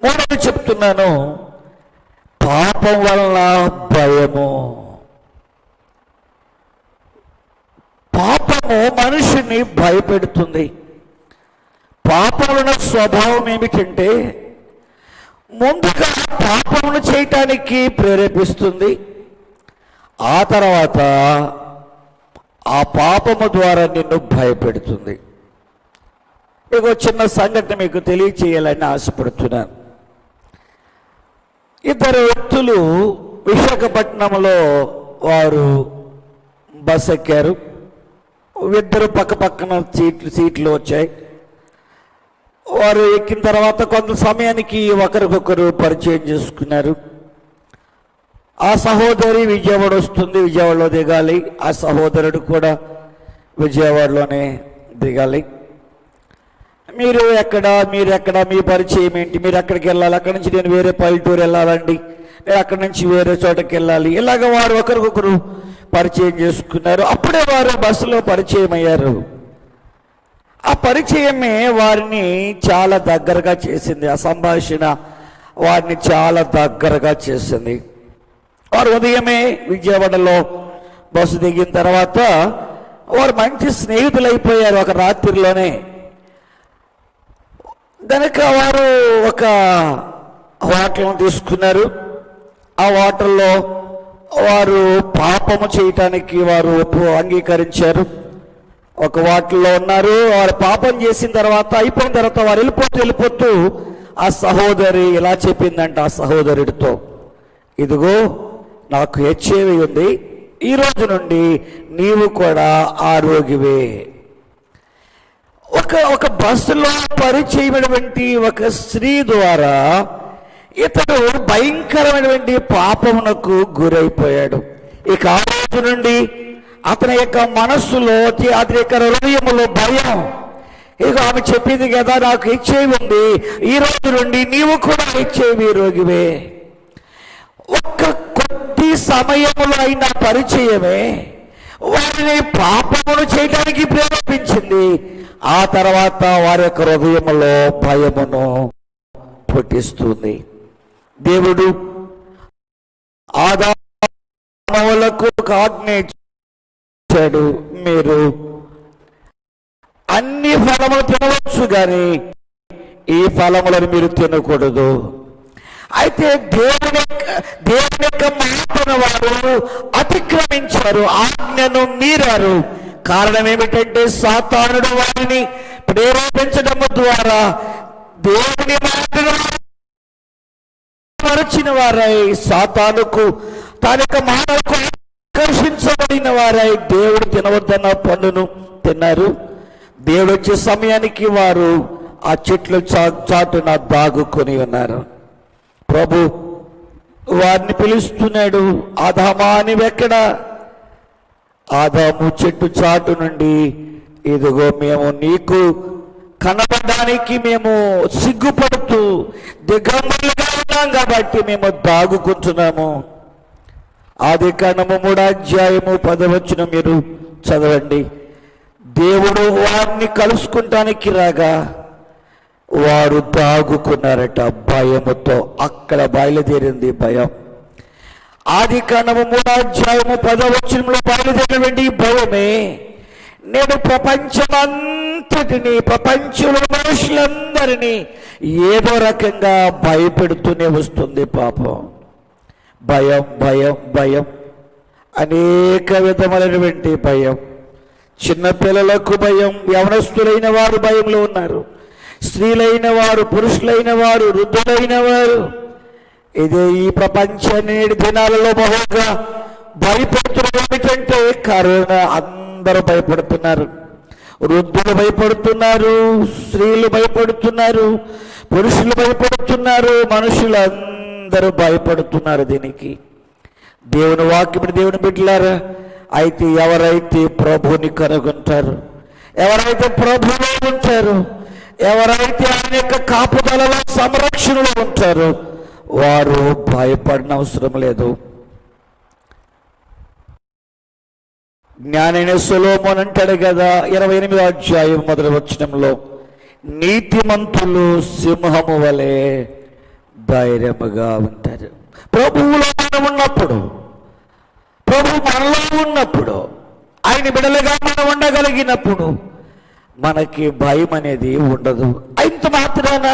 మూడోది చెప్తున్నాను, పాపం వల్ల భయము. పాపము మనిషిని భయపెడుతుంది. పాపముల స్వభావం ఏమిటంటే, ముందుగా పాపమును చేయటానికి ప్రేరేపిస్తుంది, ఆ తర్వాత ఆ పాపము ద్వారా నిన్ను భయపెడుతుంది. మీకు చిన్న సంఘటన మీకు తెలియచేయాలని ఆశపడుతున్నాను. ఇద్దరు వ్యక్తులు విశాఖపట్నంలో వారు బస్ ఎక్కారు. ఇద్దరు పక్క పక్కన సీట్లు వచ్చాయి. వారు ఎక్కిన తర్వాత కొంత సమయానికి ఒకరికొకరు పరిచయం చేసుకున్నారు. ఆ సహోదరి విజయవాడ వస్తుంది, విజయవాడలో దిగాలి. ఆ సహోదరుడు కూడా విజయవాడలోనే దిగాలి. మీరు ఎక్కడ, మీ పరిచయం ఏంటి, మీరు ఎక్కడికి వెళ్ళాలి, అక్కడి నుంచి నేను వేరే పల్లెటూరు వెళ్ళాలండి, నేను అక్కడి నుంచి వేరే చోటకి వెళ్ళాలి. ఇలాగ వారు ఒకరికొకరు పరిచయం చేసుకున్నారు. అప్పుడే వారు బస్సులో పరిచయం అయ్యారు. ఆ పరిచయమే వారిని చాలా దగ్గరగా చేసింది. ఆ సంభాషణ వారిని చాలా దగ్గరగా చేసింది. వారు ఉదయమే విజయవాడలో బస్సు దిగిన తర్వాత వారు మంచి స్నేహితులు అయిపోయారు ఒక రాత్రిలోనే. కనుక వారు ఒక హోటల్ను తీసుకున్నారు. ఆ హోటల్లో వారు పాపము చేయటానికి వారు అంగీకరించారు. ఒక హోటల్లో ఉన్నారు. వారు పాపం చేసిన తర్వాత, అయిపోయిన తర్వాత వారు వెళ్ళిపోతూ ఆ సహోదరి ఇలా చెప్పిందంట ఆ సహోదరుడితో, ఇదిగో నాకు హెచ్ఐవి ఉంది, ఈ రోజు నుండి నీవు కూడా ఆరోగ్యవే. ఒక బస్సులో పరిచయమైనటువంటి ఒక స్త్రీ ద్వారా ఇతడు భయంకరమైనటువంటి పాపమునకు గురైపోయాడు. ఇక ఆ రోజు నుండి అతని యొక్క మనస్సులో, అతని యొక్క హృదయములో భయం. ఇక ఆమె చెప్పింది కదా, నాకు హెచ్ఐవి ఉంది, ఈ రోజు నుండి నీవు కూడా హెచ్ఐవి రోగివే. ఒక్క కొద్ది సమయంలో అయిన పరిచయమే వారిని పాపమును చేయడానికి ప్రేరేపించింది. ఆ తర్వాత వారి యొక్క హృదయములో భయమును పుట్టిస్తుంది. దేవుడు ఆదాములకు ఒక ఆజ్ఞ ఇచ్చాడు, మీరు అన్ని ఫలములు తినవచ్చు కానీ ఈ ఫలములను మీరు తినకూడదు. అయితే దేవుని యొక్క మాటను వారు అతిక్రమించారు, ఆజ్ఞను మీరారు. కారణం ఏమిటంటే సాతానుడు వారిని ప్రేరేపించడం ద్వారా దేవుని మాటను మరచిన వారై, సాతానుకు తన యొక్క మాటకు ఆకర్షించబడిన వారై దేవుడు తినవద్దన్న పండును తిన్నారు. దేవుడు వచ్చే సమయానికి వారు ఆ చెట్లు చాటున దాగుకొని ఉన్నారు. ప్రభు వారిని పిలుస్తున్నాడు, ఆదామా నీవెక్కడ? ఆదాము చెట్టు చాటు నుండి, ఇదిగో మేము నీకు కనబడడానికి మేము సిగ్గుపడుతూ దిగంబరులుగా ఉన్నాం కాబట్టి మేము దాగుకుంటున్నాము. ఆదికాండము 3:10 మీరు చదవండి. దేవుడు వారిని కలుసుకుంటానికి రాగా వారు దాగుకున్నారట భయముతో. అక్కడ బయలుదేరింది భయం. ఆదికాండము 3:10 బయలుదేరినటువంటి భయమే నేడు ప్రపంచమంతటిని, ప్రపంచంలో మనుషులందరినీ ఏదో రకంగా భయపెడుతూనే వస్తుంది. పాపం భయం భయం భయం, అనేక విధములైనటువంటి భయం. చిన్నపిల్లలకు భయం, యవనస్తులైన వారు భయంలో ఉన్నారు, స్త్రీలైన వారు, పురుషులైన వారు, వృద్ధులైన వారు. ఇదే ఈ ప్రపంచాన్ని నేటి దినాలలో బహుగా భయపడుతున్నారు. ఏమిటంటే కరోనా. అందరూ భయపడుతున్నారు. వృద్ధులు భయపడుతున్నారు, స్త్రీలు భయపడుతున్నారు, పురుషులు భయపడుతున్నారు, మనుషులందరూ భయపడుతున్నారు దీనికి. దేవుని వాక్యం, దేవుని బిడ్డలారా, అయితే ఎవరైతే ప్రభుని కనుగొంటారు, ఎవరైతే ప్రభులో ఉంటారు, ఎవరైతే ఆయన యొక్క కాపుదలలో సంరక్షణలో ఉంటారో వారు భయపడిన అవసరం లేదు. జ్ఞానైన సొలొమోను అంటాడు కదా 28 నీతిమంతులు సింహము వలె ధైర్యముగా ఉంటారు. ప్రభువులో మనం ఉన్నప్పుడు, ప్రభు మనలో ఉన్నప్పుడు, ఆయన బిడలుగా మనం ఉండగలిగినప్పుడు మనకి భయం అనేది ఉండదు. ఇంత మాత్రాన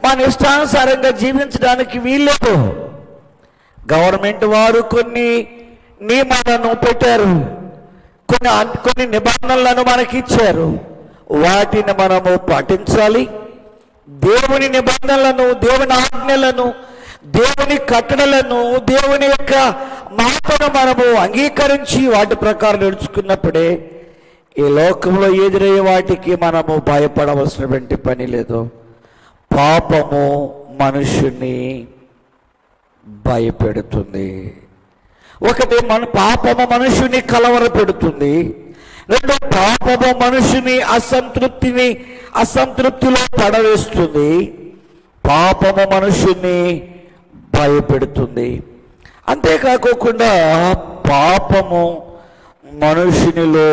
మన ఇష్టానుసారంగా జీవించడానికి వీల్లేదు. గవర్నమెంట్ వారు కొన్ని నియమాలను పెట్టారు, కొన్ని నిబంధనలను మనకి ఇచ్చారు. వాటిని మనము పాటించాలి. దేవుని నిబంధనలను, దేవుని ఆజ్ఞలను, దేవుని కట్టడలను, దేవుని యొక్క మాటను మనము అంగీకరించి వాటి ప్రకారం నడుచుకున్నప్పుడే ఈ లోకంలో ఎదురయ్యే వాటికి మనము భయపడవలసినటువంటి పని లేదు. పాపము మనుషుని భయపెడుతుంది. ఒకటి, పాపము మనుషుని కలవరపెడుతుంది. రెండు, పాపము మనుషుని అసంతృప్తిలో పడవేస్తుంది. పాపము మనుషుని భయపెడుతుంది. అంతేకాకుండా పాపము మనుషునిలో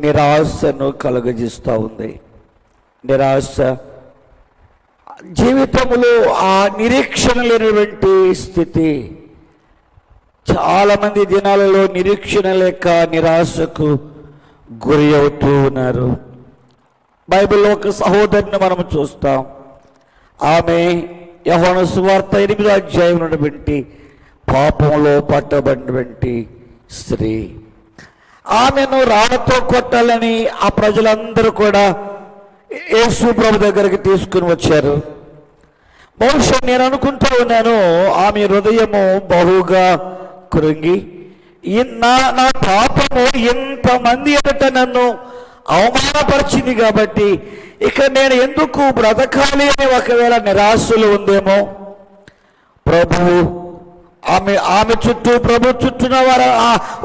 నిరాశను కలుగజేస్తూ ఉంది. నిరాశ జీవితంలో ఆ నిరీక్షణ లేనటువంటి స్థితి. చాలామంది దినాలలో నిరీక్షణ లేక నిరాశకు గురి అవుతూ ఉన్నారు. బైబిల్లో ఒక సహోదరిని మనం చూస్తాం. ఆమె యోహాను సువార్త 8 పాపంలో పట్టబడినటువంటి స్త్రీ. ఆమెను రాళ్లతో కొట్టాలని ఆ ప్రజలందరూ కూడా యేసు ప్రభు దగ్గరికి తీసుకుని వచ్చారు. బహుశా నేను అనుకుంటూ ఉన్నాను, ఆమె హృదయము బహుగా కృంగి, నా పాపము ఎంతమంది ఎదుట నన్ను అవమానపరిచింది కాబట్టి ఇక నేను ఎందుకు బ్రతకాలి అని ఒకవేళ నిరాశలు ఉందేమో. ప్రభువు ఆమె చుట్టూ, ప్రభు చుట్టూన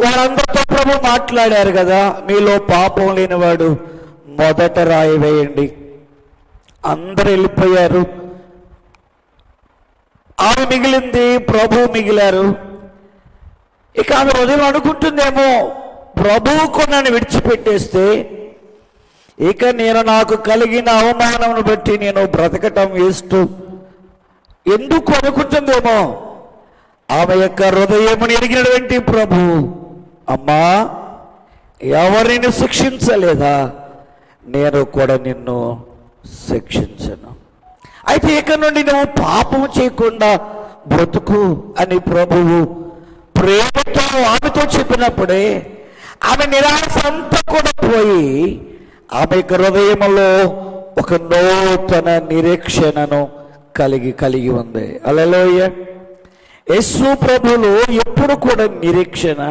వారందరితో ప్రభు మాట్లాడారు కదా, మీలో పాపం లేనివాడు మొదట రాయి వేయండి. అందరు వెళ్ళిపోయారు. ఆమె మిగిలింది, ప్రభు మిగిలారు. ఇక ఆమె హృదయం అనుకుంటుందేమో, ప్రభువుకు నన్ను విడిచిపెట్టేస్తే ఇక నాకు కలిగిన అవమానం బట్టి నేను బ్రతకటం వేస్ట్ ఎందుకు అనుకుంటుందేమో. ఆమె యొక్క హృదయమును ఎరిగినటువంటి ప్రభు, అమ్మా ఎవరిని శిక్షించలేదా, నేను కూడా నిన్ను శిక్షించను. అయితే ఇక నుండి నువ్వు పాపం చేయకుండా బ్రతుకు అని ప్రభువు ప్రేమతో ఆమెతో చెప్పినప్పుడే ఆమె నిరాశ అంతా కూడా పోయి ఆమె యొక్క హృదయంలో ఒక నూతన నిరీక్షణను కలిగి ఉంది. హల్లెలూయా. యేసు ప్రభువులో ఎప్పుడు కూడా నిరీక్షణ.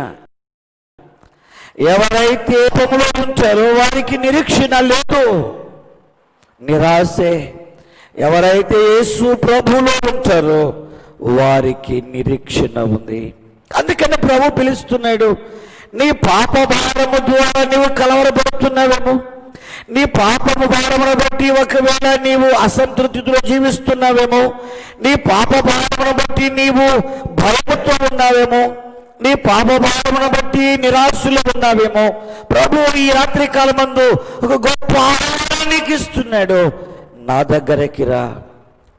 ఎవరైతే పాపములో ఉంటారో వారికి నిరీక్షణ లేదు, నిరాశే. ఎవరైతే యేసు ప్రభువులో ఉంటారో వారికి నిరీక్షణ ఉంది. అందుకని ప్రభు పిలుస్తున్నాడు, నీ పాప భారము ద్వారా నీవు కలవరపడుతున్నావేమో, నీ పాపము భారమును బట్టి ఒకవేళ నీవు అసంతృప్తితో జీవిస్తున్నావేమో, నీ పాప భారమును బట్టి నీవు భయముతో ఉన్నావేమో, నీ పాప భారమును బట్టి నిరాశలు ఉన్నావేమో, ప్రభు ఈ రాత్రి కాలమందు ఒక గొప్ప ఆహారానికి ఇస్తున్నాడు. నా దగ్గరికి రా,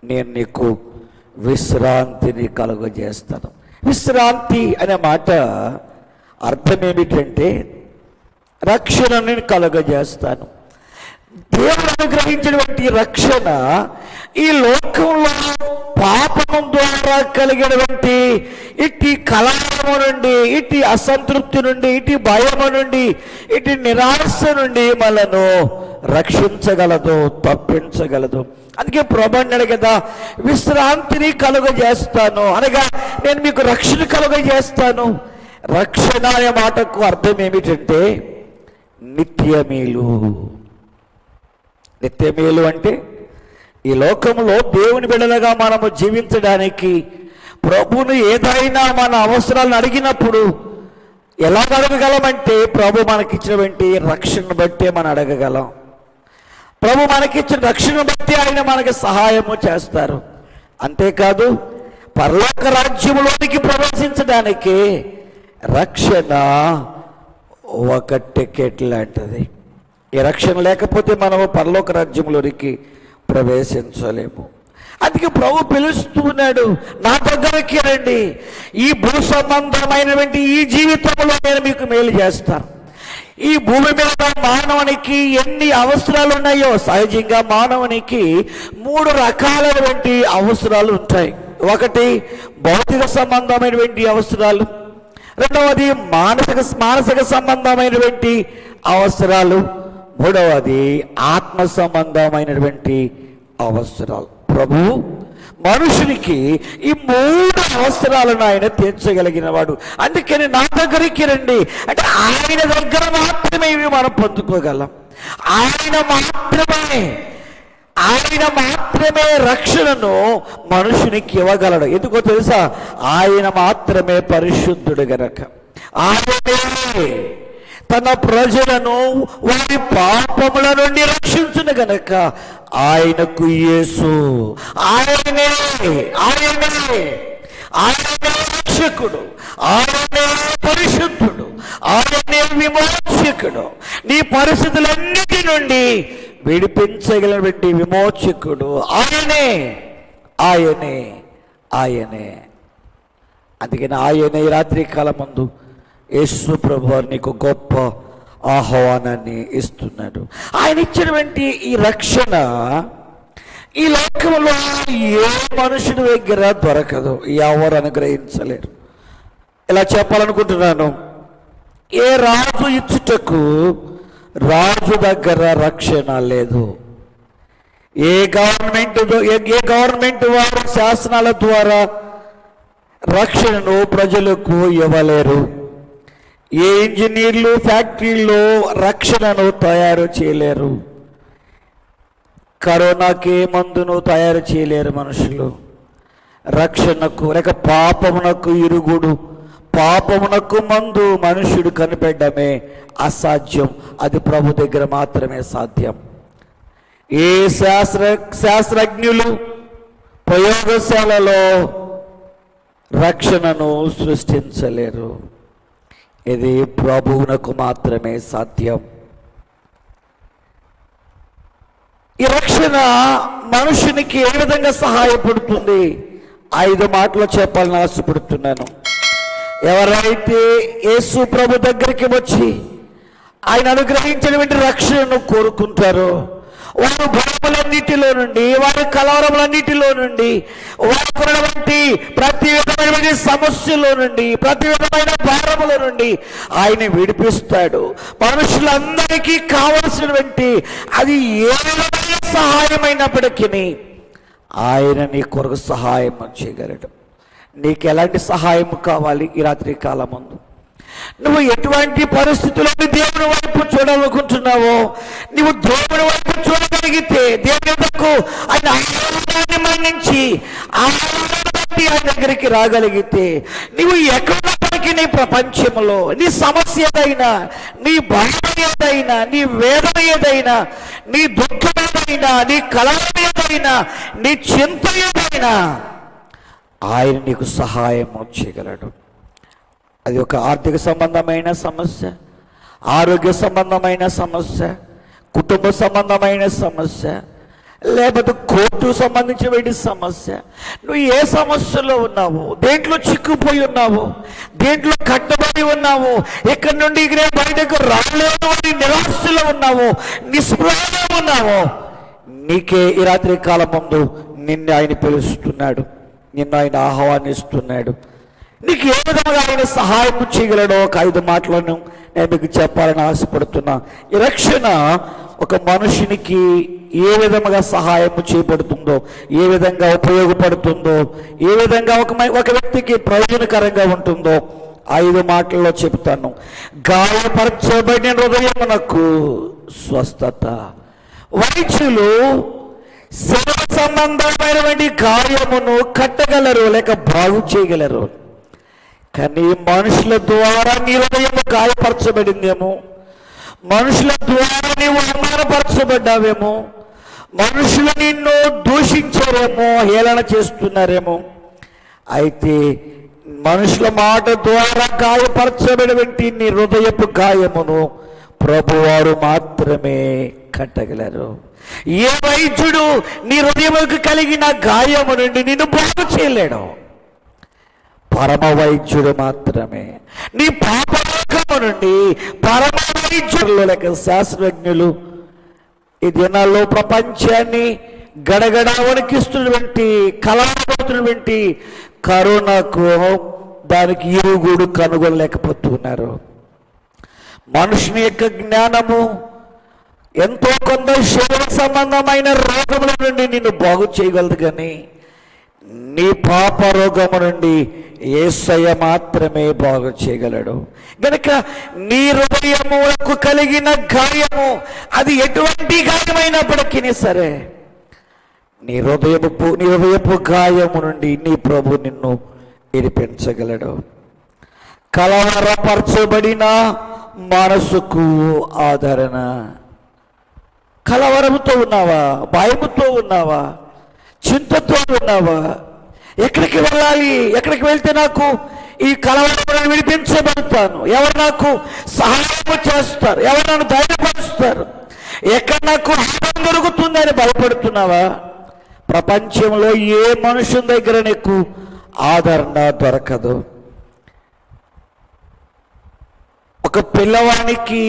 నేను నీకు విశ్రాంతిని కలుగజేస్తాను. విశ్రాంతి అనే మాట అర్థం ఏమిటంటే రక్షణని కలుగజేస్తాను. దేవుడు అనుగ్రహించినటువంటి రక్షణ ఈ లోకంలో పాపము ద్వారా కలిగినటువంటి ఇటు కలహము నుండి, ఇటు అసంతృప్తి నుండి, ఇటు భయము నుండి, ఇటు నిరాశ నుండి మనను రక్షించగలదు, తప్పించగలదు. అందుకే ప్రభు అన్నాడు కదా, విశ్రాంతిని కలుగజేస్తాను అనగా నేను మీకు రక్షణ కలుగజేస్తాను. రక్షణ అనే మాటకు అర్థం ఏమిటంటే నిత్యమేలు. నిత్యమేలు అంటే ఈ లోకంలో దేవుని బిడ్డలుగా మనము జీవించడానికి ప్రభువును ఏదైనా మన అవసరాలను అడిగినప్పుడు ఎలా అడగగలమంటే ప్రభు మనకిచ్చినటువంటి రక్షణ బట్టే మనం అడగగలం. ప్రభు మనకిచ్చిన రక్షణ బట్టి ఆయన మనకి సహాయము చేస్తారు. అంతేకాదు పరలోక రాజ్యములోనికి ప్రవేశించడానికి రక్షణ ఒక టికెట్ లాంటిది. ఈ రక్షణ లేకపోతే మనము పరలోక రాజ్యంలోనికి ప్రవేశించలేము. అందుకే ప్రభు పిలుస్తున్నాడు, నా దగ్గరికి రండి, ఈ భూ సంబంధమైనటువంటి ఈ జీవితంలో నేను మీకు మేలు చేస్తాను. ఈ భూమి మీద మానవునికి ఎన్ని అవసరాలు ఉన్నాయో, సహజంగా మానవునికి 3 రకాలైనటువంటి అవసరాలు ఉంటాయి. ఒకటి భౌతిక సంబంధమైనటువంటి అవసరాలు, రెండవది మానసిక సంబంధమైనటువంటి అవసరాలు, మూడవది ఆత్మ సంబంధమైనటువంటి అవసరాలు. ప్రభు మనుషునికి ఈ 3 అవసరాలను ఆయన తీర్చగలిగిన వాడు. అందుకని నా దగ్గరికి రండి అంటే ఆయన దగ్గర మాత్రమే ఇవి మనం పొందుకోగలం. ఆయన మాత్రమే రక్షణను మనుషునికి ఇవ్వగలడు. ఎందుకో తెలుసా? ఆయన మాత్రమే పరిశుద్ధుడు గనక. ఆయనే తన ప్రజలను వారి పాపముల నుండి రక్షించును గనక ఆయనకు యేసు, ఆయనే రక్షకుడు, ఆయనే పరిశుద్ధుడు, ఆయనే విమోచకుడు. నీ పరిస్థితులన్నిటి నుండి విడిపించగలిగినటువంటి విమోచకుడు ఆయనే. అందుకని ఆయనే ఈ రాత్రి కాలం ముందు యేసు ప్రభు నీకు గొప్ప ఆహ్వానాన్ని ఇస్తున్నాడు. ఆయన ఇచ్చినటువంటి ఈ రక్షణ ఈ లోకంలో ఏ మనుషుడి దగ్గర దొరకదు, ఎవరు అనుగ్రహించలేరు. ఇలా చెప్పాలనుకుంటున్నాను, ఏ రాజు ఇచ్చుటకు రాజు దగ్గర రక్షణ లేదు. ఏ గవర్నమెంట్ వారు శాసనాల ద్వారా రక్షణను ప్రజలకు ఇవ్వలేరు. ఏ ఇంజనీర్లు ఫ్యాక్టరీల్లో రక్షణను తయారు చేయలేరు. కరోనాకి మందును తయారు చేయలేరు మనుషులు. రక్షణకు లేక పాపమునకు ఇరుగుడు, పాపమునకు మందు మనుషుడు కనిపెట్టడమే అసాధ్యం. అది ప్రభు దగ్గర మాత్రమే సాధ్యం. ఏ శాస్త్రజ్ఞులు ప్రయోగశాలలో రక్షణను సృష్టించలేరు. ఇది ప్రభువునకు మాత్రమే సాధ్యం. ఈ రక్షణ మనుషునికి ఏ విధంగా సహాయపడుతుంది? 5 మాటలు చెప్పాలని ఆశపడుతున్నాను. ఎవరైతే యేసు ప్రభు దగ్గరికి వచ్చి ఆయన అనుగ్రహించినటువంటి రక్షణను కోరుకుంటారో వారి భయములన్నిటిలో నుండి, వారి కలవరములన్నిటిలో నుండి, వారికి ప్రతి విధమైన సమస్యలో నుండి, ప్రతి విధమైన భారముల నుండి ఆయన విడిపిస్తాడు. మనుషులందరికీ కావలసినటువంటి అది ఏ విధమైన సహాయమైనప్పటికీ ఆయన నీ కొరకు సహాయం చేయగలడు. నీకు ఎలాంటి సహాయం కావాలి? ఈ రాత్రి కాలం ముందు నువ్వు ఎటువంటి పరిస్థితుల్లో దేవుని వైపు చూడాలనుకుంటున్నావో, నువ్వు దేవుని వైపు చూడగలిగితే, దేవుని వద్దకు ఆయన ఆనందాన్ని మన్నించి ఆనందాన్ని బట్టి ఆయన దగ్గరికి రాగలిగితే, నువ్వు ఎక్కడున్నప్పటికీ నీ ప్రపంచంలో నీ సమస్య ఏదైనా, నీ భయం ఏదైనా, నీ వేదన ఏదైనా, నీ దుఃఖం ఏదైనా, నీ కలవరం ఏదైనా, నీ చింత ఏదైనా ఆయన నీకు సహాయం చేయగలడు. అది ఒక ఆర్థిక సంబంధమైన సమస్య, ఆరోగ్య సంబంధమైన సమస్య, కుటుంబ సంబంధమైన సమస్య, లేకపోతే కోర్టు సంబంధించిన సమస్య. నువ్వు ఏ సమస్యలో ఉన్నావు, దేంట్లో చిక్కుపోయి ఉన్నావు, దేంట్లో కట్టబడి ఉన్నావు, ఎక్కడి నుండి బయటకు రాలేవు అని నిరాశలో ఉన్నావు, నిస్పృహలో ఉన్నావు, నీకే ఈ రాత్రి కాలం ముందు నిన్ను ఆయన పిలుస్తున్నాడు, నిన్ను ఆయన ఆహ్వానిస్తున్నాడు. నీకు ఏ విధంగా ఆయన సహాయం చేయగలడో ఒక 5 మాటలను నేను మీకు చెప్పాలని ఆశపడుతున్నా. ఈ రక్షణ ఒక మనుషునికి ఏ విధంగా సహాయం చేయబడుతుందో, ఏ విధంగా ఉపయోగపడుతుందో, ఏ విధంగా ఒక వ్యక్తికి ప్రయోజనకరంగా ఉంటుందో 5 మాటల్లో చెబుతాను. గాయపరచబడిన హృదయమునకు స్వస్థత. వైద్యులు శరీర సంబంధమైనటువంటి గాయమును కట్టగలరు, లేక బాగు చేయగలరు. కానీ మనుషుల ద్వారా నీ హృదయం గాయపరచబడిందేమో, మనుషుల ద్వారా నీవు అవమానపరచబడ్డావేమో, మనుషులు నిన్ను దూషించారేమో, హేళన చేస్తున్నారేమో. అయితే మనుషుల మాట ద్వారా గాయపరచబడినటువంటి నీ హృదయపు గాయమును ప్రభువారు మాత్రమే కట్టగలరు. ఏ వైద్యుడు నీ హృదయముకు కలిగిన గాయము నుండి నిన్ను బాగు చేయలేడు, పరమ వైద్యుడు మాత్రమే. నీ పాపము నుండి పరమ వైద్యులు లేక శాస్త్రజ్ఞులు ఈ దినాల్లో ప్రపంచాన్ని గడగడ వణికిస్తున్నటువంటి, కలవరపడుతున్నటువంటి కరోనాకు దానికి ఇరుగుడు కనుగొనలేకపోతున్నారు. మనుషుని యొక్క జ్ఞానము ఎంతో కొంత శరీర సంబంధమైన రోగముల నుండి నిన్ను బాగు చేయగలదు, కానీ నీ పాప రోగము నుండి యేసయ్య మాత్రమే బాగు చేయగలడు. గనుక నీ హృదయములకు కలిగిన గాయము అది ఎటువంటి గాయమైనప్పటికీ సరే, నీ హృదయపు గాయము నుండి నీ ప్రభు నిన్ను విడిపించగలడు. కలవరపరచబడిన మనసుకు ఆదరణ. కలవరముతో ఉన్నావా, భయముతో ఉన్నావా, చింతతో ఉన్నావా? ఎక్కడికి వెళ్ళాలి, ఎక్కడికి వెళ్తే నాకు ఈ కలవరం విడిపించబడతాను, ఎవరు నాకు సహాయం చేస్తారు, ఎవరు నన్ను ధైర్యపరుస్తారు, ఎక్కడ నాకు ఆనందం దొరుకుతుందని భయపడుతున్నావా? ప్రపంచంలో ఏ మనుషుని దగ్గర నీకు ఆదరణ దొరకదు. ఒక పిల్లవానికి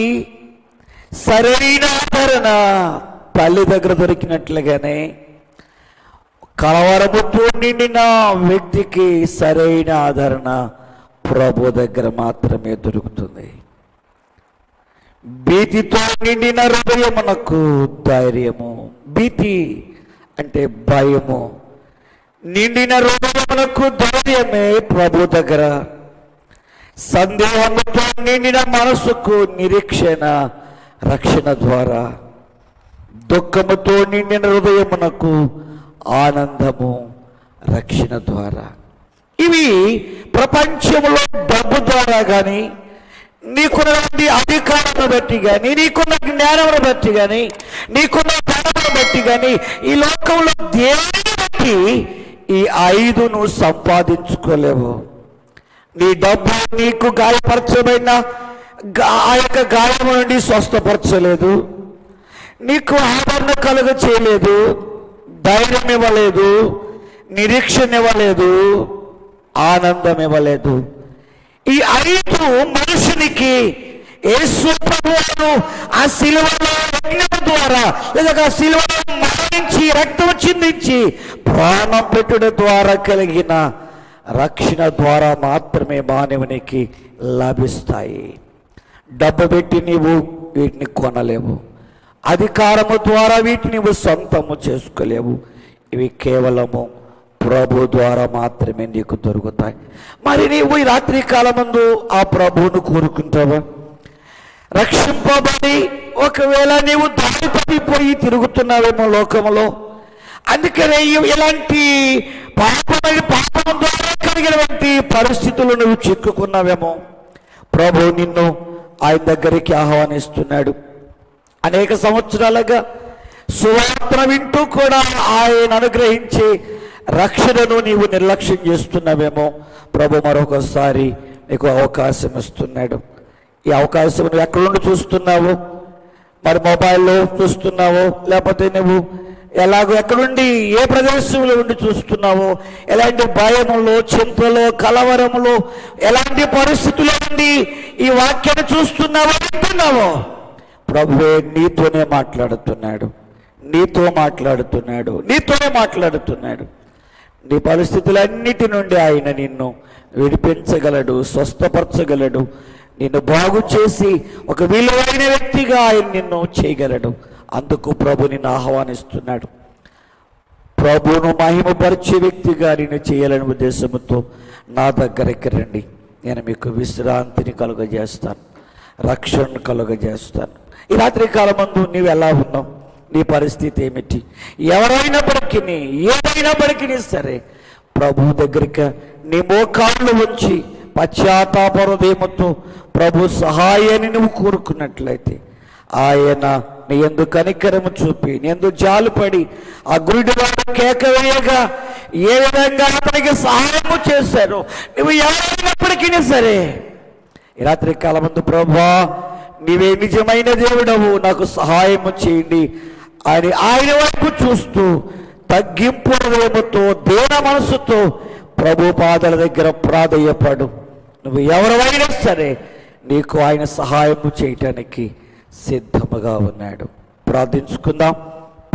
సరైన ఆదరణ తల్లి దగ్గర దొరికినట్లుగానే కలవరముతో నిండిన వ్యక్తికి సరైన ఆదరణ ప్రభు దగ్గర మాత్రమే దొరుకుతుంది. భీతితో నిండిన హృదయమునకు ధైర్యము. భీతి అంటే భయము. నిండిన హృదయమునకు ధైర్యమే ప్రభు దగ్గర. సందేహముతో నిండిన మనసుకు నిరీక్షణ రక్షణ ద్వారా. దుఃఖముతో నిండిన హృదయమునకు ఆనందము రక్షణ ద్వారా. ఇవి ప్రపంచంలో డబ్బు ద్వారా కానీ, నీకున్నటువంటి అధికారాన్ని బట్టి కానీ, నీకున్న జ్ఞానమును బట్టి కానీ, నీకున్న ధనమును బట్టి కానీ, ఈ లోకంలో దేనిని బట్టి ఈ 5 నువ్వు సంపాదించుకోలేవు. నీ డబ్బు నీకు గాయపరచబడిన ఆ యొక్క గాయము నుండి స్వస్థపరచలేదు, నీకు ఆదరణ కలుగ చేయలేదు, ధైర్యం ఇవ్వలేదు, నిరీక్షణ ఇవ్వలేదు, ఆనందం ఇవ్వలేదు. ఈ 5 మనుషునికి యేసు ప్రభువును ఆ శిలువలో యజ్ఞం ద్వారా లేదా ఆ శిలువలో మరణించి రక్తం చిందించి ప్రాణం పెట్టుట ద్వారా కలిగిన రక్షణ ద్వారా మాత్రమే మానవునికి లభిస్తాయి. డబ్బు పెట్టి నీవు వీటిని కొనలేవు, అధికారము ద్వారా వీటిని నీవు సొంతము చేసుకోలేవు. ఇవి కేవలము ప్రభు ద్వారా మాత్రమే నీకు దొరుకుతాయి. మరి నీవు ఈ రాత్రి కాలమందు ఆ ప్రభువును కోరుకుంటావా? రక్షింపబడి ఒకవేళ నీవు దారి తప్పిపోయి తిరుగుతున్నావేమో లోకములో, అందుకనే ఇలాంటి పాపం ద్వారా కలిగినటువంటి పరిస్థితులు నువ్వు చిక్కుకున్నావేమో. ప్రభు నిన్ను ఆయన దగ్గరికి ఆహ్వానిస్తున్నాడు. అనేక సంవత్సరాలుగా సువార్త వింటూ కూడా ఆయన అనుగ్రహించి రక్షణను నీవు నిర్లక్ష్యం చేస్తున్నావేమో. ప్రభు మరొకసారి నీకు అవకాశం ఇస్తున్నాడు. ఈ అవకాశం నువ్వు ఎక్కడ నుండి చూస్తున్నావు? మరి మొబైల్లో చూస్తున్నావో, లేకపోతే నువ్వు ఎలాగో ఎక్కడుండి ఏ ప్రదేశంలో ఉండి చూస్తున్నావో, ఎలాంటి భయములో, చింతలో, కలవరములో, ఎలాంటి పరిస్థితుల్లో ఉండి ఈ వాక్యాన్ని చూస్తున్నావో వింటున్నావో, ప్రభువే నీతోనే మాట్లాడుతున్నాడు, నీతోనే మాట్లాడుతున్నాడు. నీ పరిస్థితులన్నిటి నుండి ఆయన నిన్ను విడిపించగలడు, స్వస్థపరచగలడు, నిన్ను బాగు చేసి ఒక విలువైన వ్యక్తిగా ఆయన నిన్ను చేయగలడు. అందుకు ప్రభు నిన్ను ఆహ్వానిస్తున్నాడు. ప్రభువును మహిమపరిచే వ్యక్తిగా నిన్ను చేయాలని ఉద్దేశంతో నా దగ్గరికి రండి, నేను మీకు విశ్రాంతిని కలుగజేస్తాను, రక్షణను కలుగజేస్తాను. ఈ రాత్రి కాలమందు నీవు ఎలా ఉన్నావు? నీ పరిస్థితి ఏమిటి? ఎవరైనప్పటికీ ఏదైనప్పటికీ సరే ప్రభు దగ్గరికి నీ మోకాళ్ళు ఉంచి పశ్చాత్తాప హృదయముతో ప్రభు సహాయాన్ని నువ్వు కోరుకున్నట్లయితే ఆయన నీ యందు కనికరము చూపి నీ యందు జాలుపడి ఆ గురుడివాడు కేక వేయగా ఏ విధంగా అతనికి సహాయము చేశారో నువ్వు ఎవరైనప్పటికీ సరే ఈ రాత్రి కాలమందు ప్రభువా నీవే నిజమైన దేవుడవు, నాకు సహాయము చేయండి అని ఆయన వైపు చూస్తూ తగ్గింపు హృదయముతో దీన మనసుతో ప్రభు పాదాల దగ్గర ప్రాధేయపడు. నువ్వు ఎవరైనా సరే నీకు ఆయన సహాయము చేయటానికి సిద్ధముగా ఉన్నాడు. ప్రార్థించుకుందాం.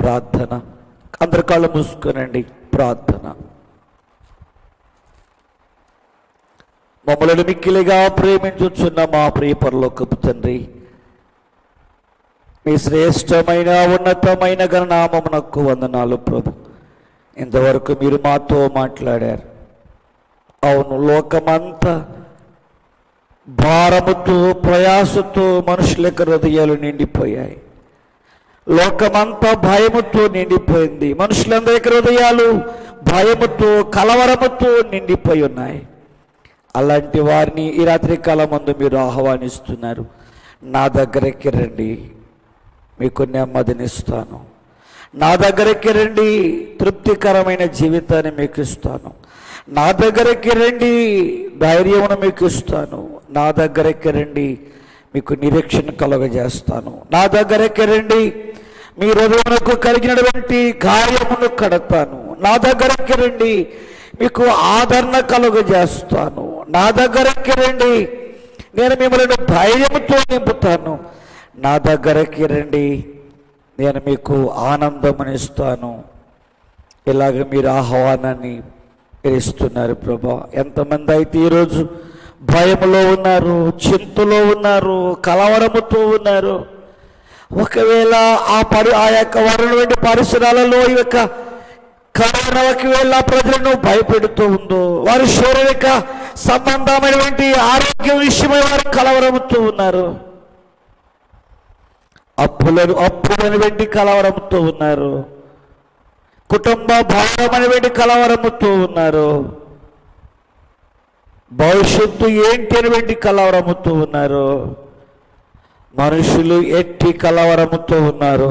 ప్రార్థన. అందరి కళ్ళు మూసుకునండి. ప్రార్థన. మమ్మల్ని మిక్కిలిగా ప్రేమించుచున్న మా ప్రియ పరలోకపు తండ్రి, మీ శ్రేష్టమైన ఉన్నతమైన గణనామమునకు వందనాలు ప్రభు. ఇంతవరకు మీరు మాతో మాట్లాడారు. అవును, లోకమంతా భారముతో ప్రయాసతో మనుషుల యొక్క హృదయాలు నిండిపోయాయి. లోకమంతా భయముతో నిండిపోయింది. మనుషులందరి యొక్క హృదయాలు భయముతో కలవరముతో నిండిపోయి ఉన్నాయి. అలాంటి వారిని ఈ రాత్రి కాలం ముందు మీరు ఆహ్వానిస్తున్నారు. నా దగ్గరికి రండి, మీకు నెమ్మదినిస్తాను. నా దగ్గరికి రండి, తృప్తికరమైన జీవితాన్ని మీకు ఇస్తాను. నా దగ్గరికి రండి, ధైర్యమును మీకు ఇస్తాను. నా దగ్గరికి రండి, మీకు నిరీక్షణ కలుగజేస్తాను. నా దగ్గరికి రండి, మీ హృదయమునకు కలిగినటువంటి గాయమును కడతాను. నా దగ్గరికి రండి, మీకు ఆదరణ కలుగజేస్తాను. నా దగ్గరికి రండి, నేను మిమ్మల్ని ధైర్యంతో నింపుతాను. నా దగ్గరికి రండి, నేను మీకు ఆనందమునిస్తాను. ఇలాగ మీరు ఆహ్వానాన్ని ఇస్తున్నారు ప్రభా. ఎంతమంది అయితే ఈరోజు భయములో ఉన్నారు, చింతలో ఉన్నారు, కలవరముతో ఉన్నారు. ఒకవేళ ఆ యొక్క వారి పరిసరాలలో ఈ యొక్క కరోనా ఒకవేళ ప్రజలను భయపెడుతూ ఉందో, వారి శారీరక సంబంధమైనటువంటి ఆరోగ్యం విషయమై వారు కలవరముతో ఉన్నారు. అప్పులని వెండి కలవరముతో ఉన్నారు. కుటుంబ భారమని వెండి కలవరముతో ఉన్నారు. భవిష్యత్తు ఏంటి అని వెండి కలవరముతో ఉన్నారు. మనుషులు ఎట్టి కలవరముతో ఉన్నారు.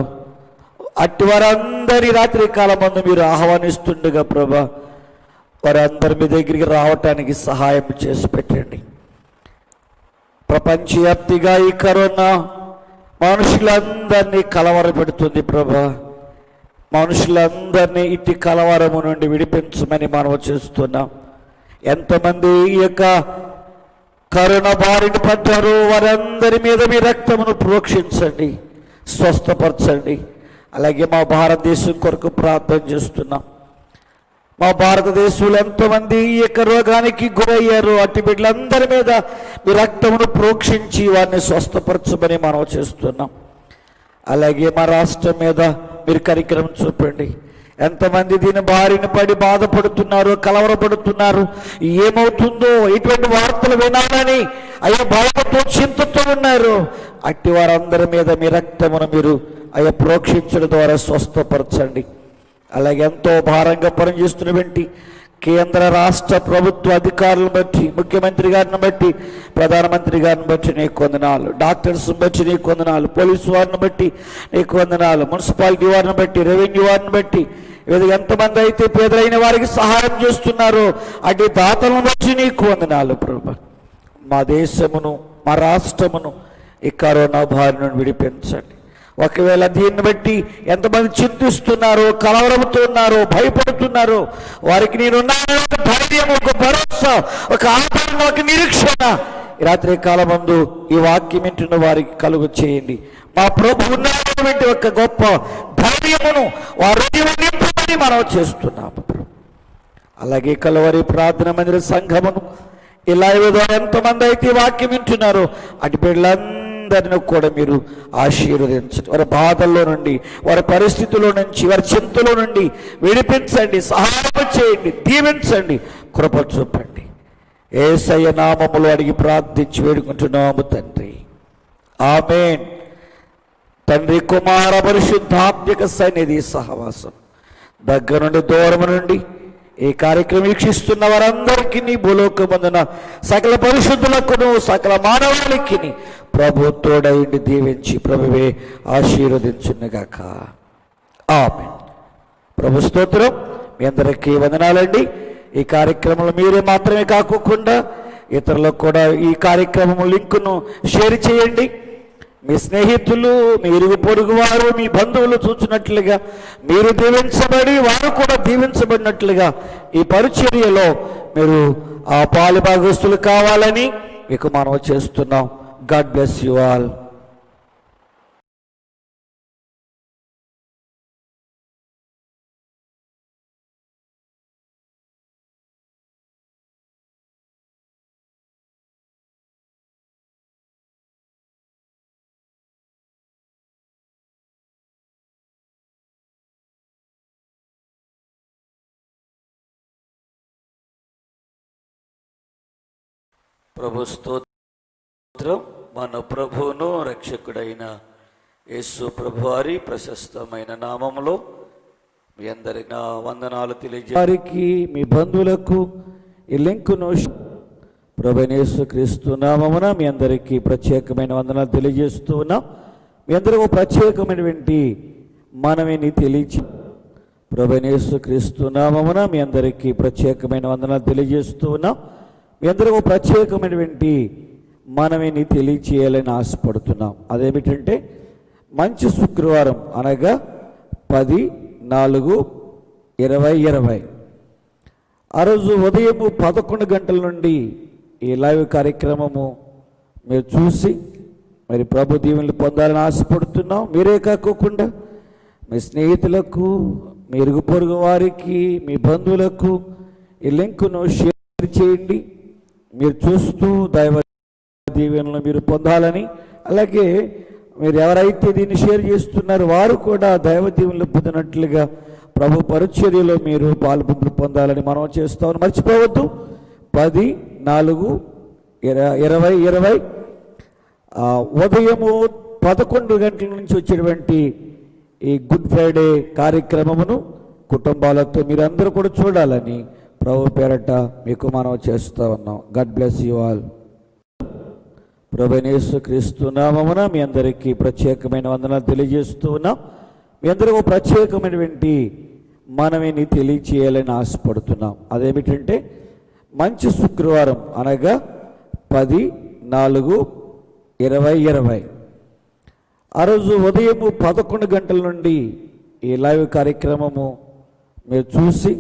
అట్టి వారందరి రాత్రి కాలమందు మీరు ఆహ్వానిస్తుండగా ప్రభా, వారందరి మీ దగ్గరికి రావటానికి సహాయం చేసి పెట్టండి. ప్రపంచవ్యాప్తిగా ఈ కరోనా మనుషులందరినీ కలవరపెడుతుంది ప్రభా. మనుషులందరినీ ఇట్టి కలవరము నుండి విడిపించమని మనం చేస్తున్నాం. ఎంతమంది ఈ యొక్క కరోనా బారిన పడ్డారు వారందరి మీద మీ రక్తమును ప్రోక్షించండి, స్వస్థపరచండి. అలాగే మా భారతదేశం కొరకు ప్రార్థన చేస్తున్నాం. మా భారతదేశంలో ఎంతోమంది ఈ యొక్క రోగానికి గురయ్యారు. అట్టి బిడ్డలందరి మీద మీ రక్తమును ప్రోక్షించి వారిని స్వస్థపరచమని మనం చేస్తున్నాం. అలాగే మా రాష్ట్రం మీద మీరు కరికరం చూపండి. ఎంతమంది దీని బారిన పడి బాధపడుతున్నారు, కలవరపడుతున్నారు, ఏమవుతుందో ఇటువంటి వార్తలు వినాలని అయ్యా భయంతో చింతతో ఉన్నారు. అట్టి వారందరి మీద మీ రక్తమును మీరు అయ్యా ప్రోక్షించడం ద్వారా స్వస్థపరచండి. అలాగే ఎంతో భారంగా పనిచేస్తున్నటువంటి కేంద్ర రాష్ట్ర ప్రభుత్వ అధికారులను బట్టి, ముఖ్యమంత్రి గారిని బట్టి, ప్రధానమంత్రి గారిని బట్టి నీకు వందనాలు, డాక్టర్స్ని బట్టి నీకు వందనాలు, పోలీసు వారిని బట్టి నీకు వందనాలు, మున్సిపాలిటీ వారిని బట్టి, రెవెన్యూ వారిని బట్టి, ఎంతమంది అయితే పేదలైన వారికి సహాయం చేస్తున్నారో అటు దాతలను బట్టి నీకు వందనాలు ప్రభు. మా దేశమును మా రాష్ట్రమును ఈ కరోనా బారి నుండి విడిపించండి. ఒకవేళ దీన్ని బట్టి ఎంతమంది చింతిస్తున్నారో, కలవరముతున్నారో, భయపడుతున్నారో వారికి నేనున్నాను ఒక ధైర్యం, ఒక భరోసా, ఒక ఆదరణ, ఒక నిరీక్షణ ఈ రాత్రి కాలమందు ఈ వాక్యం వింటున్న వారికి కలుగు చేయండి. మా ప్రభు ఉన్నటువంటి ఒక గొప్ప ధైర్యమును వారు నింపమని మనం చేస్తున్నాము. అలాగే కలవరి ప్రార్థన మందిర సంఘమును ఇలా ఏదో ఎంతమంది అయితే వాక్యం వింటున్నారో అటు బిడ్డలందరినీ కూడా మీరు ఆశీర్వదించండి. వారి బాధల్లో నుండి, వారి పరిస్థితుల్లో నుంచి, వారి చింతలో నుండి విడిపించండి, సహాయం చేయండి, దీవించండి, కృప చూపండి. యేసయ్య నామములో అడిగి ప్రార్థించి వేడుకుంటున్నాము తండ్రి, ఆమేన్. తండ్రి, కుమార, పరిశుద్ధాత్మిక సన్నిధి సహవాసం దగ్గర నుండి దూరం నుండి ఈ కార్యక్రమం వీక్షిస్తున్న వారందరికీ నీ భూలోకమందున సకల పరిశుద్ధులకును సకల మానవాళికి ప్రభు తోడైండి దీవించి ప్రభువే ఆశీర్వదించునుగాక. ఆమేన్. ప్రభు స్తోత్రం. మీ అందరికీ వందనాలండి. ఈ కార్యక్రమంలో మీరే మాత్రమే కాకుండా ఇతరులకు కూడా ఈ కార్యక్రమం లింకును షేర్ చేయండి. మీ స్నేహితులు, మీ ఇరుగు పొరుగు వారు, మీ బంధువులు చూసినట్లుగా మీరు దీవించబడి వారు కూడా దీవించబడినట్లుగా ఈ పరిచర్యలో మీరు ఆ పాలు భాగస్తులు కావాలని మీకు మనం చేస్తున్నాం. God bless you all. ప్రభు స్తోత్రం. మన ప్రభువును రక్షకుడైన యేసు ప్రభువారి ప్రశస్తమైన నామములో మీ అందరికి నా వందనాలు తెలియజేవారికి, మీ బంధువులకు ఈ లింకును ప్రభువైన యేసు క్రీస్తు నామమున మీ అందరికీ ప్రత్యేకమైన వందనాలు తెలియజేస్తూ ఉన్నాం. మీ అందరికీ ప్రత్యేకమైనటువంటి మనవిని తెలియచి ప్రభువైన యేసు క్రీస్తు నామమున మీ అందరికీ ప్రత్యేకమైన వందనాలు తెలియజేస్తూ ఉన్నాం. మీ అందరికీ ప్రత్యేకమైనటువంటి మనవిని తెలియచేయాలని ఆశపడుతున్నాం. అదేమిటంటే మంచి శుక్రవారం అనగా 10/4/2020 ఆ రోజు ఉదయం 11 గంటల నుండి ఈ లైవ్ కార్యక్రమము మీరు చూసి మరి ప్రభు దీవెనలు పొందాలని ఆశపడుతున్నాం. మీరే కాకుండా మీ స్నేహితులకు, మీ ఇరుగు పొరుగు వారికి, మీ బంధువులకు ఈ లింకును షేర్ చేయండి. మీరు చూస్తూ దైవ దీవెనలు మీరు పొందాలని, అలాగే మీరు ఎవరైతే దీన్ని షేర్ చేస్తున్నారో వారు కూడా దైవ దీవెనలు పొందినట్లుగా ప్రభు పరిచర్యలో మీరు పాల్పొందులు పొందాలని మనం చేస్తామని మర్చిపోవద్దు. 10/4/2020 ఉదయము 11 గంటల నుంచి వచ్చేటువంటి ఈ గుడ్ ఫ్రైడే కార్యక్రమమును కుటుంబాలతో మీరందరూ కూడా చూడాలని ప్రభు పేరట మీకు మనం చేస్తూ ఉన్నాం. God bless you all. ప్రభువైన యేసు క్రీస్తు నామమున మీ అందరికీ ప్రత్యేకమైన వందనాలు తెలియజేస్తూ ఉన్నాం. మీ అందరికీ ప్రత్యేకమైనటువంటి మనవిని తెలియచేయాలని ఆశపడుతున్నాం. అదేమిటంటే మంచి శుక్రవారం అనగా 10/4/2020 ఆ రోజు ఉదయం 11 గంటల నుండి ఈ లైవ్ కార్యక్రమము మీరు చూసి